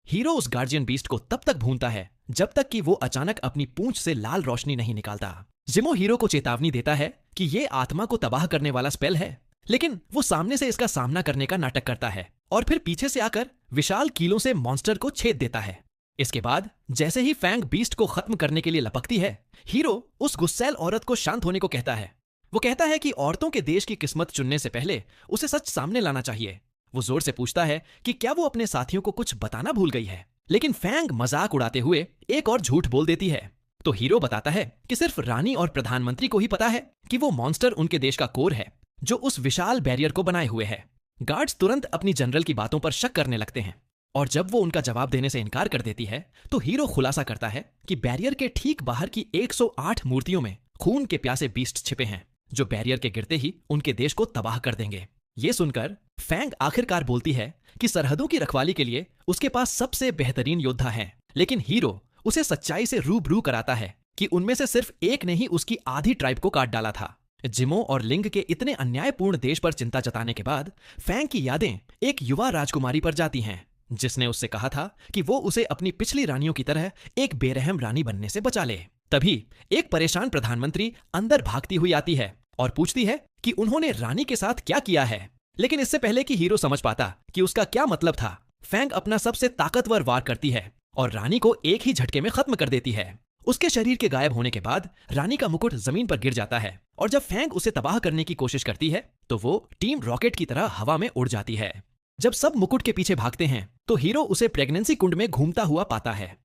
हीरो उस गार्जियन बीस्ट को तब तक भूनता है जब तक कि वो अचानक अपनी पूंछ से लाल रोशनी नहीं निकालता। जिमो हीरो को चेतावनी देता है कि ये आत्मा को तबाह करने वाला स्पेल है, लेकिन वो सामने से इसका सामना करने का नाटक करता है और फिर पीछे से आकर विशाल कीलों से मॉन्स्टर को छेद देता है। इसके बाद जैसे ही फैंग बीस्ट को खत्म करने के लिए लपकती है, हीरो उस गुस्सैल औरत को शांत होने को कहता है। वो कहता है कि औरतों के देश की किस्मत चुनने से पहले उसे सच सामने लाना चाहिए। वो जोर से पूछता है कि क्या वो अपने साथियों को कुछ बताना भूल गई है, लेकिन फैंग मजाक उड़ाते हुए एक और झूठ बोल देती है। तो हीरो बताता है कि सिर्फ रानी और प्रधानमंत्री को ही पता है कि वो मॉन्स्टर उनके देश का कोर है जो उस विशाल बैरियर को बनाए हुए है। गार्ड्स तुरंत अपनी जनरल की बातों पर शक करने लगते हैं और जब वो उनका जवाब देने से इनकार कर देती है तो हीरो खुलासा करता है कि बैरियर के ठीक बाहर की 108 मूर्तियों में खून के प्यासे बीस्ट छिपे हैं जो बैरियर के गिरते ही उनके देश को तबाह कर देंगे। ये सुनकर फैंग आखिरकार बोलती है कि सरहदों की रखवाली के लिए उसके पास सबसे बेहतरीन योद्धा हैं, लेकिन हीरो उसे सच्चाई से रूबरू कराता है कि उनमें से सिर्फ एक ने ही उसकी आधी ट्राइब को काट डाला था। जिमो और लिंग के इतने अन्यायपूर्ण देश पर चिंता जताने के बाद फैंग की यादें एक युवा राजकुमारी पर जाती हैं जिसने उससे कहा था कि वो उसे अपनी पिछली रानियों की तरह एक बेरहम रानी बनने से बचा ले। तभी एक परेशान प्रधानमंत्री अंदर भागती हुई आती है और पूछती है कि उन्होंने रानी के साथ क्या किया है। लेकिन इससे पहले कि हीरो समझ पाता कि उसका क्या मतलब था, फैंग अपना सबसे ताकतवर वार करती है और रानी को एक ही झटके में खत्म कर देती है। उसके शरीर के गायब होने के बाद रानी का मुकुट जमीन पर गिर जाता है और जब फैंग उसे तबाह करने की कोशिश करती है तो वो टीम रॉकेट की तरह हवा में उड़ जाती है। जब सब मुकुट के पीछे भागते हैं तो हीरो उसे प्रेगनेंसी कुंड में घूमता हुआ पाता है।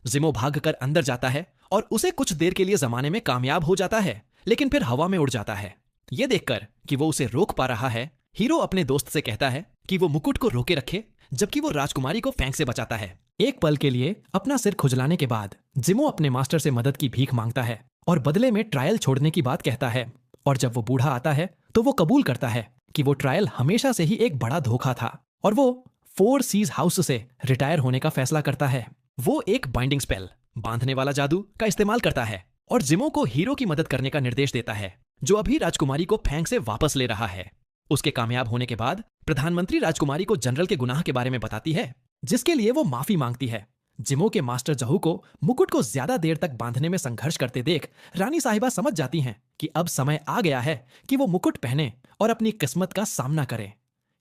जिमो भागकर अंदर जाता है और उसे कुछ देर के लिए जमाने में कामयाब हो जाता है, लेकिन फिर हवा में उड़ जाता है। ये देखकर कि वो उसे रोक पा रहा है, हीरो अपने दोस्त से कहता है कि वो मुकुट को रोके रखे, जबकि वो राजकुमारी को फैंग से बचाता है। एक पल के लिए अपना सिर खुजलाने के बाद जिमो अपने मास्टर से मदद की भीख मांगता है और बदले में ट्रायल छोड़ने की बात कहता है। और जब वो बूढ़ा आता है तो वो कबूल करता है कि वो ट्रायल हमेशा से ही एक बड़ा धोखा था और वो 4 सीज हाउस से रिटायर होने का फैसला करता है। वो एक बाइंडिंग स्पेल, बांधने वाला जादू का इस्तेमाल करता है और जिमो को हीरो की मदद करने का निर्देश देता है, जो अभी राजकुमारी को फैंग से वापस ले रहा है। उसके कामयाब होने के बाद प्रधानमंत्री राजकुमारी को जनरल के गुनाह के बारे में बताती है, जिसके लिए वो माफी मांगती है। जिमो के मास्टर जहू को मुकुट को ज्यादा देर तक बांधने में संघर्ष करते देख रानी साहिबा समझ जाती हैं कि अब समय आ गया है कि वो मुकुट पहने और अपनी किस्मत का सामना करे।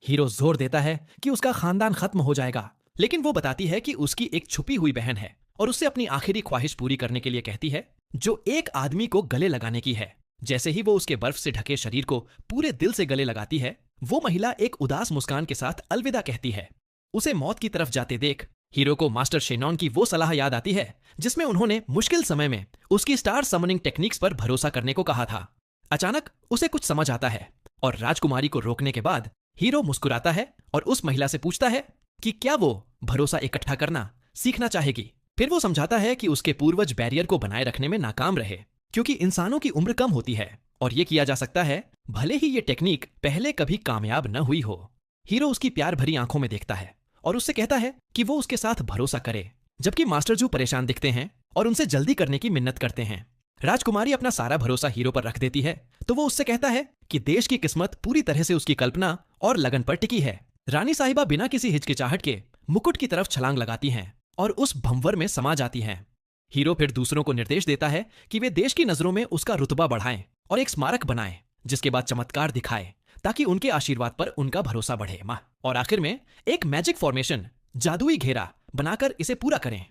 हीरो जोर देता है कि उसका खानदान खत्म हो जाएगा, लेकिन वो बताती है कि उसकी एक छुपी हुई बहन है और उससे अपनी आखिरी ख्वाहिश पूरी करने के लिए कहती है, जो एक आदमी को गले लगाने की है। जैसे ही वो उसके बर्फ से ढके शरीर को पूरे दिल से गले लगाती है, वो महिला एक उदास मुस्कान के साथ अलविदा कहती है। उसे मौत की तरफ जाते देख हीरो को मास्टर शेनॉन की वो सलाह याद आती है जिसमें उन्होंने मुश्किल समय में उसकी स्टार समनिंग टेक्निक्स पर भरोसा करने को कहा था। अचानक उसे कुछ समझ आता है और राजकुमारी को रोकने के बाद हीरो मुस्कुराता है और उस महिला से पूछता है कि क्या वो भरोसा इकट्ठा करना सीखना चाहेगी। फिर वो समझाता है कि उसके पूर्वज बैरियर को बनाए रखने में नाकाम रहे क्योंकि इंसानों की उम्र कम होती है और ये किया जा सकता है भले ही ये टेक्निक पहले कभी कामयाब न हुई हो। हीरो उसकी प्यार भरी आंखों में देखता है और उससे कहता है कि वो उसके साथ भरोसा करे, जबकि मास्टर जू परेशान दिखते हैं और उनसे जल्दी करने की मिन्नत करते हैं। राजकुमारी अपना सारा भरोसा हीरो पर रख देती है तो वो उससे कहता है कि देश की किस्मत पूरी तरह से उसकी कल्पना और लगन पर टिकी है। रानी साहिबा बिना किसी हिचकिचाहट के मुकुट की तरफ छलांग लगाती हैं और उस भंवर में समा जाती हैं। हीरो फिर दूसरों को निर्देश देता है कि वे देश की नजरों में उसका रुतबा बढ़ाएं और एक स्मारक बनाएं, जिसके बाद चमत्कार दिखाए ताकि उनके आशीर्वाद पर उनका भरोसा बढ़े। और आखिर में एक मैजिक फॉर्मेशन, जादुई घेरा बनाकर इसे पूरा करें।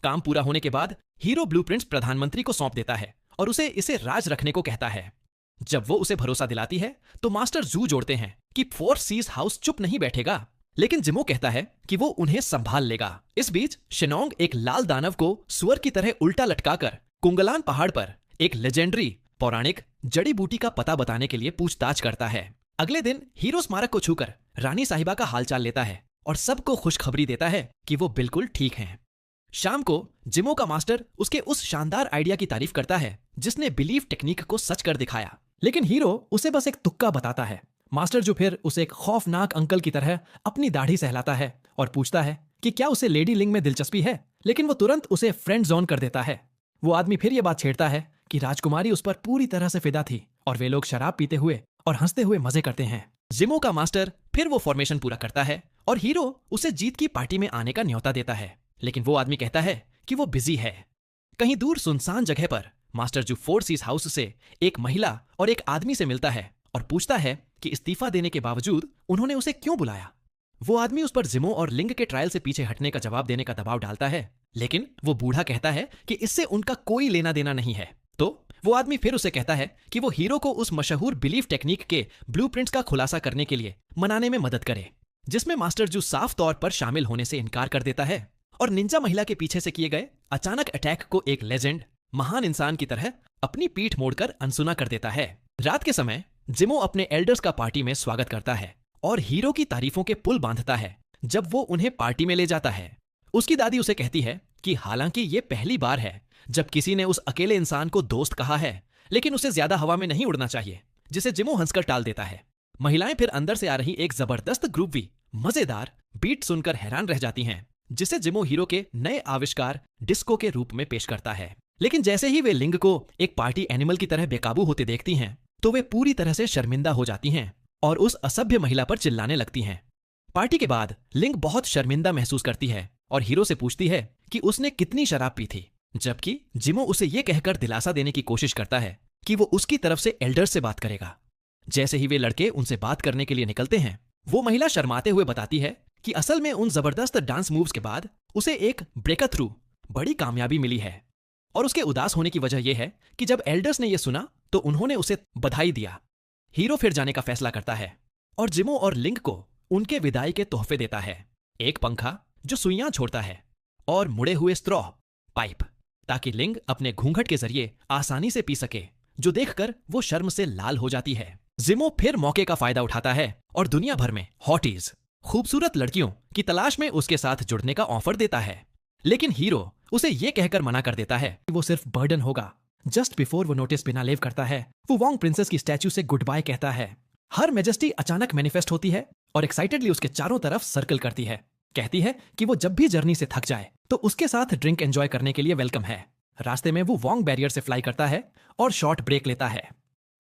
काम पूरा होने के बाद हीरो ब्लूप्रिंट्स प्रधानमंत्री को सौंप देता है और उसे इसे राज रखने को कहता है। जब वो उसे भरोसा दिलाती है तो मास्टर जू जोड़ते हैं कि 4 सीज हाउस चुप नहीं बैठेगा, लेकिन जिमो कहता है कि वो उन्हें संभाल लेगा। इस बीच शिनोंग एक लाल दानव को सुअर की तरह उल्टा लटकाकर कुंगलान पहाड़ पर एक लेजेंडरी पौराणिक जड़ी बूटी का पता बताने के लिए पूछताछ करता है। अगले दिन हीरो स्मारक को छूकर रानी साहिबा का हालचाल लेता है और सबको खुशखबरी देता है कि वो बिल्कुल ठीक हैं। शाम को जिमो का मास्टर उसके उस शानदार आइडिया की तारीफ करता है जिसने बिलीफ टेक्निक को सच कर दिखाया, लेकिन हीरो उसे बस एक तुक्का बताता है। मास्टर जो फिर उसे एक खौफनाक अंकल की तरह अपनी दाढ़ी सहलाता है और पूछता है कि क्या उसे लेडी लिंग में दिलचस्पी है, लेकिन वो तुरंत उसे फ्रेंड जोन कर देता है। वो आदमी फिर ये बात छेड़ता है कि राजकुमारी उस पर पूरी तरह से फिदा थी और वे लोग शराब पीते हुए और हंसते हुए मजे करते हैं। जिमो का मास्टर फिर वो फॉर्मेशन पूरा करता है और हीरो उसे जीत की पार्टी में आने का न्योता देता है, लेकिन वो आदमी कहता है कि वो बिजी है। कहीं दूर सुनसान जगह पर मास्टर जो 4 सीज हाउस से एक महिला और एक आदमी से मिलता है और पूछता है कि इस्तीफा देने के बावजूद उन्होंने उसे क्यों बुलाया। वो आदमी उस पर जिमो और लिंग के ट्रायल से पीछे हटने का जवाब देने का दबाव डालता है, लेकिन वो बूढ़ा कहता है कि इससे उनका कोई लेना देना नहीं है। तो वो आदमी फिर उसे कहता है कि वो हीरो को उस मशहूर बिलीफ टेक्निक के ब्लूप्रिंट्स का खुलासा करने के लिए मनाने में मदद करे, जिसमें मास्टर जू साफ तौर पर शामिल होने से इनकार कर देता है और निंजा महिला के पीछे से किए गए अचानक अटैक को एक लेजेंड, महान इंसान की तरह अपनी पीठ मोड़कर अनसुना कर देता है। रात के समय जिमो अपने एल्डर्स का पार्टी में स्वागत करता है और हीरो की तारीफों के पुल बांधता है, जब वो उन्हें पार्टी में ले जाता है। उसकी दादी उसे कहती है कि हालांकि ये पहली बार है जब किसी ने उस अकेले इंसान को दोस्त कहा है, लेकिन उसे ज्यादा हवा में नहीं उड़ना चाहिए, जिसे जिमो हंसकर टाल देता है। महिलाएं फिर अंदर से आ रही एक जबरदस्त ग्रूवी मजेदार बीट सुनकर हैरान रह जाती हैं, जिसे जिमो हीरो के नए आविष्कार डिस्को के रूप में पेश करता है। लेकिन जैसे ही वे लिंग को एक पार्टी एनिमल की तरह बेकाबू होते देखती हैं, तो वे पूरी तरह से शर्मिंदा हो जाती हैं और उस असभ्य महिला पर चिल्लाने लगती हैं। पार्टी के बाद लिंग बहुत शर्मिंदा महसूस करती है और हीरो से पूछती है कि उसने कितनी शराब पी थी, जबकि जिमो उसे ये कहकर दिलासा देने की कोशिश करता है कि वो उसकी तरफ से एल्डर्स से बात करेगा। जैसे ही वे लड़के उनसे बात करने के लिए निकलते हैं, वो महिला शर्माते हुए बताती है कि असल में उन जबरदस्त डांस मूव्स के बाद उसे एक ब्रेकथ्रू बड़ी कामयाबी मिली है, और उसके उदास होने की वजह यह है कि जब एल्डर्स ने यह सुना तो उन्होंने उसे बधाई दिया। हीरो फिर जाने का फैसला करता है और जिमो और लिंग को उनके विदाई के तोहफे देता है, एक पंखा जो सुइयां छोड़ता है और मुड़े हुए स्ट्रॉ पाइप, ताकि लिंग अपने घूंघट के जरिए आसानी से पी सके, जो देखकर वो शर्म से लाल हो जाती है। जिमो फिर मौके का फायदा उठाता है और दुनिया भर में हॉटीज खूबसूरत लड़कियों की तलाश में उसके साथ जुड़ने का ऑफर देता है, लेकिन हीरो उसे ये कहकर मना कर देता है कि वो सिर्फ बर्डन होगा। जस्ट बिफोर वो नोटिस बिना लेव करता है, वो वोंग प्रिंसेस की स्टैचू से गुड बाय कहता है। हर मेजेस्टी अचानक मैनिफेस्ट होती है और एक्साइटेडली उसके चारों तरफ सर्कल करती है। कहती है कि वो जब भी जर्नी से थक जाए तो उसके साथ ड्रिंक एंजॉय करने के लिए वेलकम है। रास्ते में वो वोंग बैरियर से फ्लाई करता है और शॉर्ट ब्रेक लेता है।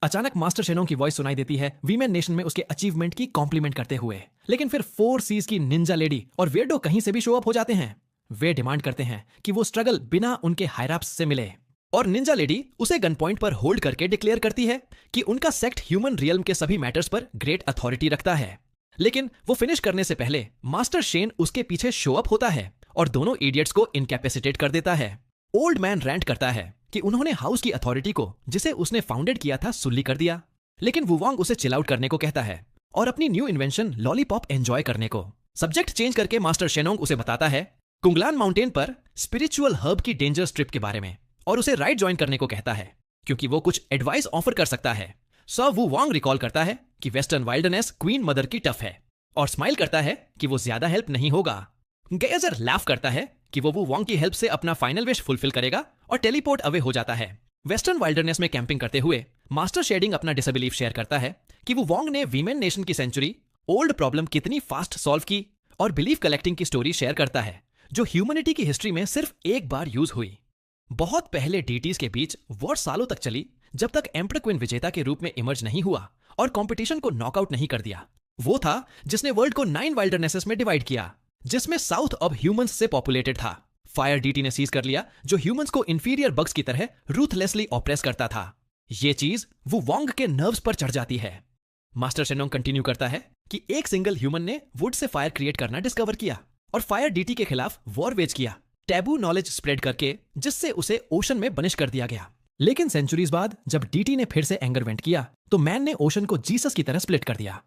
अचानक मास्टर शेनोंग की वॉइस सुनाई देती है वीमेन नेशन में उसके अचीवमेंट की कॉम्प्लीमेंट करते हुए। लेकिन फिर 4 सीज की निंजा लेडी और वेडो कहीं से भी शो अप हो जाते हैं। वे डिमांड करते हैं कि वो स्ट्रगल बिना उनके हायराप्स से मिले, और निंजा लेडी उसे गन पॉइंट पर होल्ड करके डिक्लेयर करती है कि उनका सेक्ट ह्यूमन रियल्म के सभी मैटर्स पर ग्रेट अथॉरिटी रखता है। लेकिन वो फिनिश करने से पहले मास्टर शेन उसके पीछे शो अप होता है और दोनों इडियट्स को इनकैपेसिटेट कर देता है। ओल्ड मैन रैंट करता है कि उन्होंने हाउस की अथॉरिटी को, जिसे उसने फाउंडेड किया था, सुल्ली कर दिया। लेकिन वुवांग उसे चिल आउट करने को कहता है और अपनी न्यू इन्वेंशन लॉलीपॉप एंजॉय करने को। सब्जेक्ट चेंज करके मास्टर शेनोंग उसे बताता है कुंगलान माउंटेन पर स्पिरिचुअल हर्ब की डेंजर स्ट्रिप के बारे में, और उसे राइड ज्वाइन करने को कहता है क्योंकि वो कुछ एडवाइस ऑफर कर सकता है। सो वुवांग रिकॉल करता है कि वेस्टर्न वाइल्डनेस क्वीन मदर की टफ है और स्माइल करता है कि वो ज्यादा हेल्प नहीं होगा। गेजर लाफ करता है कि वो वुवांग की हेल्प से अपना फाइनल विश फुलफिल करेगा और टेलीपोर्ट अवे हो जाता है। वेस्टर्न वाइल्डनेस में कैंपिंग करते हुए मास्टर शेडिंग अपना डिसबिलीफ शेयर करता है कि वुवांग ने वीमेन नेशन की सेंचुरी ओल्ड प्रॉब्लम कितनी फास्ट सॉल्व की, और बिलीफ कलेक्टिंग की स्टोरी शेयर करता है जो ह्यूमैनिटी की हिस्ट्री में सिर्फ एक बार यूज हुई। बहुत पहले डीटीज के बीच वॉर सालों तक चली, जब तक एम्पर क्वीन विजेता के रूप में इमर्ज नहीं हुआ और कंपटीशन को नॉकआउट नहीं कर दिया। वो था जिसने वर्ल्ड को 9 वाइल्डरनेसेस में डिवाइड किया, जिसमें साउथ अब ह्यूमंस से पॉपुलेटेड था। फायर डीटी ने सीज कर लिया, जो ह्यूमंस को इंफीरियर बग्स की तरह रूथलेसली ऑप्रेस करता था। ये चीज वो वोंग के नर्व्स पर चढ़ जाती है। मास्टर शेनोंग कंटिन्यू करता है कि एक सिंगल ह्यूमन ने वुड से फायर क्रिएट करना डिस्कवर किया और फायर डीटी के खिलाफ वॉर वेज किया, टैबू नॉलेज स्प्रेड करके, जिससे उसे ओशन में बनिश कर दिया गया। लेकिन सेंचुरीज बाद जब डीटी ने फिर से एंगर वेंट किया, तो मैन ने ओशन को जीसस की तरह स्प्लिट कर दिया।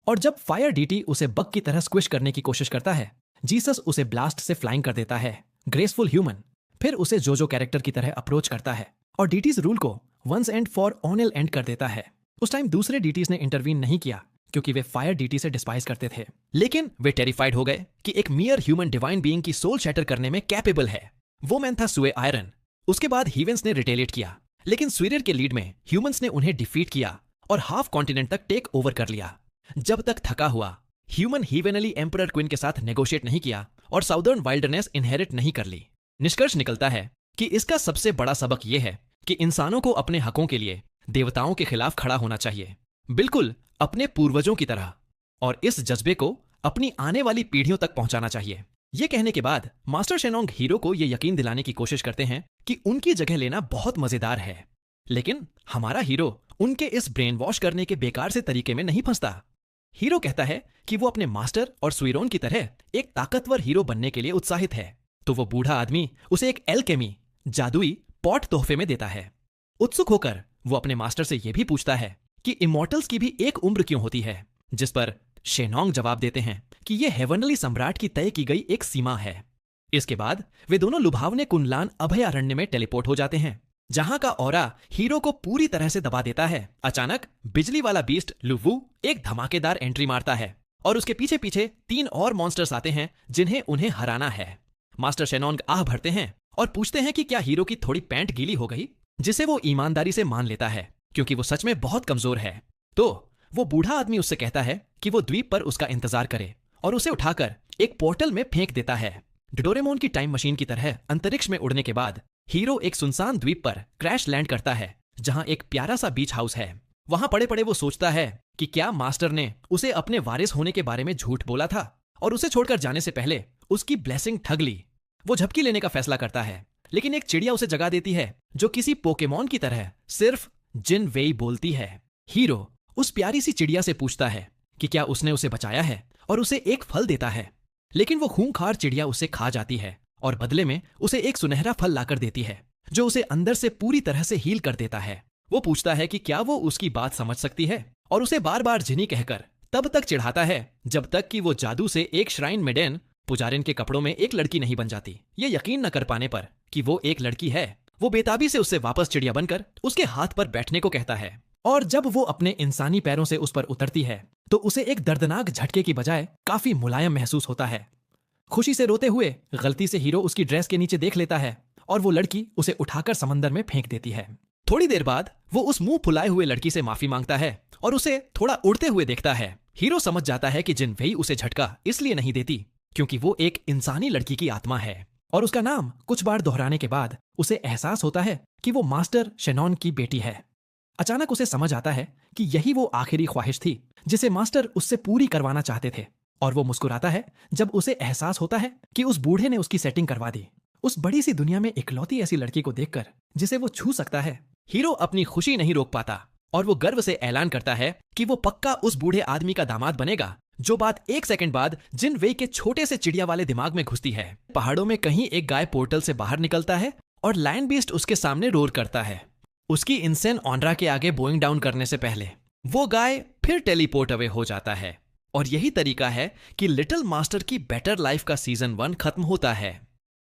और जब फायर डीटी उसे बग की तरह स्क्विश करने की कोशिश करता है, जीसस उसे ब्लास्ट से फ्लाइंग कर देता है। ग्रेसफुल ह्यूमन फिर उसे जोजो कैरेक्टर की तरह अप्रोच करता है और डीटीज रूल को वंस एंड फॉर ऑनल एंड कर देता है। उस टाइम दूसरे डीटीज ने इंटरवीन नहीं किया क्योंकि वे फायर डीटी से डिस्पाइस करते थे, लेकिन वे टेरिफाइड हो गए कि एक मियर ह्यूमन डिवाइन बीइंग की सोल शैटर करने में कैपेबल है। वो मैन था सुए आयरन। उसके बाद हीवेंस ने रिटेलिएट किया, लेकिन स्वीरियर के लीड में ह्यूमंस ने उन्हें डिफीट किया और हाफ कॉन्टिनेंट तक टेक ओवर कर लिया। जब तक थका हुआ ह्यूमन हीवेनली एम्परर क्वीन के साथ नेगोशिएट नहीं किया और साउदर्न वाइल्डरनेस इनहेरिट नहीं कर ली। निष्कर्ष निकलता है कि इसका सबसे बड़ा सबक यह है कि इंसानों को अपने हकों के लिए देवताओं के खिलाफ खड़ा होना चाहिए, बिल्कुल अपने पूर्वजों की तरह, और इस जज्बे को अपनी आने वाली पीढ़ियों तक पहुंचाना चाहिए। यह कहने के बाद मास्टर शेनोंग हीरो को यह यकीन दिलाने की कोशिश करते हैं कि उनकी जगह लेना बहुत मजेदार है, लेकिन हमारा हीरो उनके इस ब्रेन वॉश करने के बेकार से तरीके में नहीं फंसता। हीरो कहता है कि वो अपने मास्टर और सुइरोन की तरह एक ताकतवर हीरो बनने के लिए उत्साहित है, तो वो बूढ़ा आदमी उसे एक एल्केमी जादुई पॉट तोहफे में देता है। उत्सुक होकर वो अपने मास्टर से यह भी पूछता है कि इमॉर्टल्स की भी एक उम्र क्यों होती है, जिस पर शेनोंग जवाब देते हैं कि यह हेवनली सम्राट की तय की गई एक सीमा है। इसके बाद वे दोनों लुभावने कुनलान अभयारण्य में टेलीपोर्ट हो जाते हैं, जहां का ऑरा हीरो को पूरी तरह से दबा देता है। अचानक बिजली वाला बीस्ट लुवू एक धमाकेदार एंट्री मारता है और उसके पीछे पीछे 3 और मॉन्स्टर्स आते हैं जिन्हें उन्हें हराना है। मास्टर शेनॉन आह भरते हैं और पूछते हैं कि क्या हीरो की थोड़ी पैंट गीली हो गई, जिसे वो ईमानदारी से मान लेता है क्योंकि वो सच में बहुत कमजोर है। तो वो बूढ़ा आदमी उससे कहता है कि वो द्वीप पर उसका इंतजार करे और उसे उठाकर एक पोर्टल में फेंक देता है। डोरेमोन की टाइम मशीन की तरह अंतरिक्ष में उड़ने के बाद हीरो एक सुनसान द्वीप पर क्रैश लैंड करता है जहां एक प्यारा सा बीच हाउस है। वहां पड़े पड़े वो सोचता है कि क्या मास्टर ने उसे अपने वारिस होने के बारे में झूठ बोला था और उसे छोड़कर जाने से पहले उसकी ब्लेसिंग ठग ली। वो झपकी लेने का फैसला करता है, लेकिन एक चिड़िया उसे जगा देती है जो किसी पोकेमॉन की तरह सिर्फ जिन वेई बोलती है। हीरो उस प्यारी सी चिड़िया से पूछता है कि क्या उसने उसे बचाया है और उसे एक फल देता है, लेकिन वो खूंखार चिड़िया उसे खा जाती है और बदले में उसे एक सुनहरा फल लाकर देती है जो उसे अंदर से पूरी तरह से हील कर देता है। वो पूछता है कि क्या वो उसकी बात समझ सकती है और उसे बार बार जिनी कहकर तब तक चिढ़ाता है जब तक कि वो जादू से एक श्राइन मेडेन पुजारिन के कपड़ों में एक लड़की नहीं बन जाती। ये यकीन न कर पाने पर कि वो एक लड़की है, वो बेताबी से उससे वापस चिड़िया बनकर उसके हाथ पर बैठने को कहता है और जब वो अपने इंसानी पैरों से उस पर उतरती है तो उसे एक दर्दनाक झटके की बजाय काफी मुलायम महसूस होता है। खुशी से रोते हुए गलती से हीरो उसकी ड्रेस के नीचे देख लेता है और वो लड़की उसे उठाकर समंदर में फेंक देती है। थोड़ी देर बाद वो उस मुंह फुलाए हुए लड़की से माफी मांगता है और उसे थोड़ा उड़ते हुए देखता है। हीरो समझ जाता है कि जिन वेई उसे झटका इसलिए नहीं देती क्योंकि वो एक इंसानी लड़की की आत्मा है और उसका नाम कुछ बार दोहराने के बाद उसे एहसास होता है कि वो मास्टर शेनॉन की बेटी है। अचानक उसे समझ आता है कि यही वो आखिरी ख्वाहिश थी जिसे मास्टर उससे पूरी करवाना चाहते थे और वो मुस्कुराता है जब उसे एहसास होता है कि उस बूढ़े ने उसकी सेटिंग करवा दी। उस बड़ी सी दुनिया में इकलौती ऐसी लड़की को देखकर जिसे वो छू सकता है, हीरो अपनी खुशी नहीं रोक पाता और वो गर्व से ऐलान करता है कि वो पक्का उस बूढ़े आदमी का दामाद बनेगा, जो बात 1 सेकंड बाद जिन वेई के छोटे से चिड़िया वाले दिमाग में घुसती है। पहाड़ों में कहीं एक गाय पोर्टल से बाहर निकलता है और लैंड बीस्ट उसके सामने रोर करता है। उसकी इंसेन ऑनरा के आगे बोइंग डाउन करने से पहले वो गाय फिर टेलीपोर्ट अवे हो जाता है और यही तरीका है कि लिटिल मास्टर की बेटर लाइफ का सीजन 1 खत्म होता है।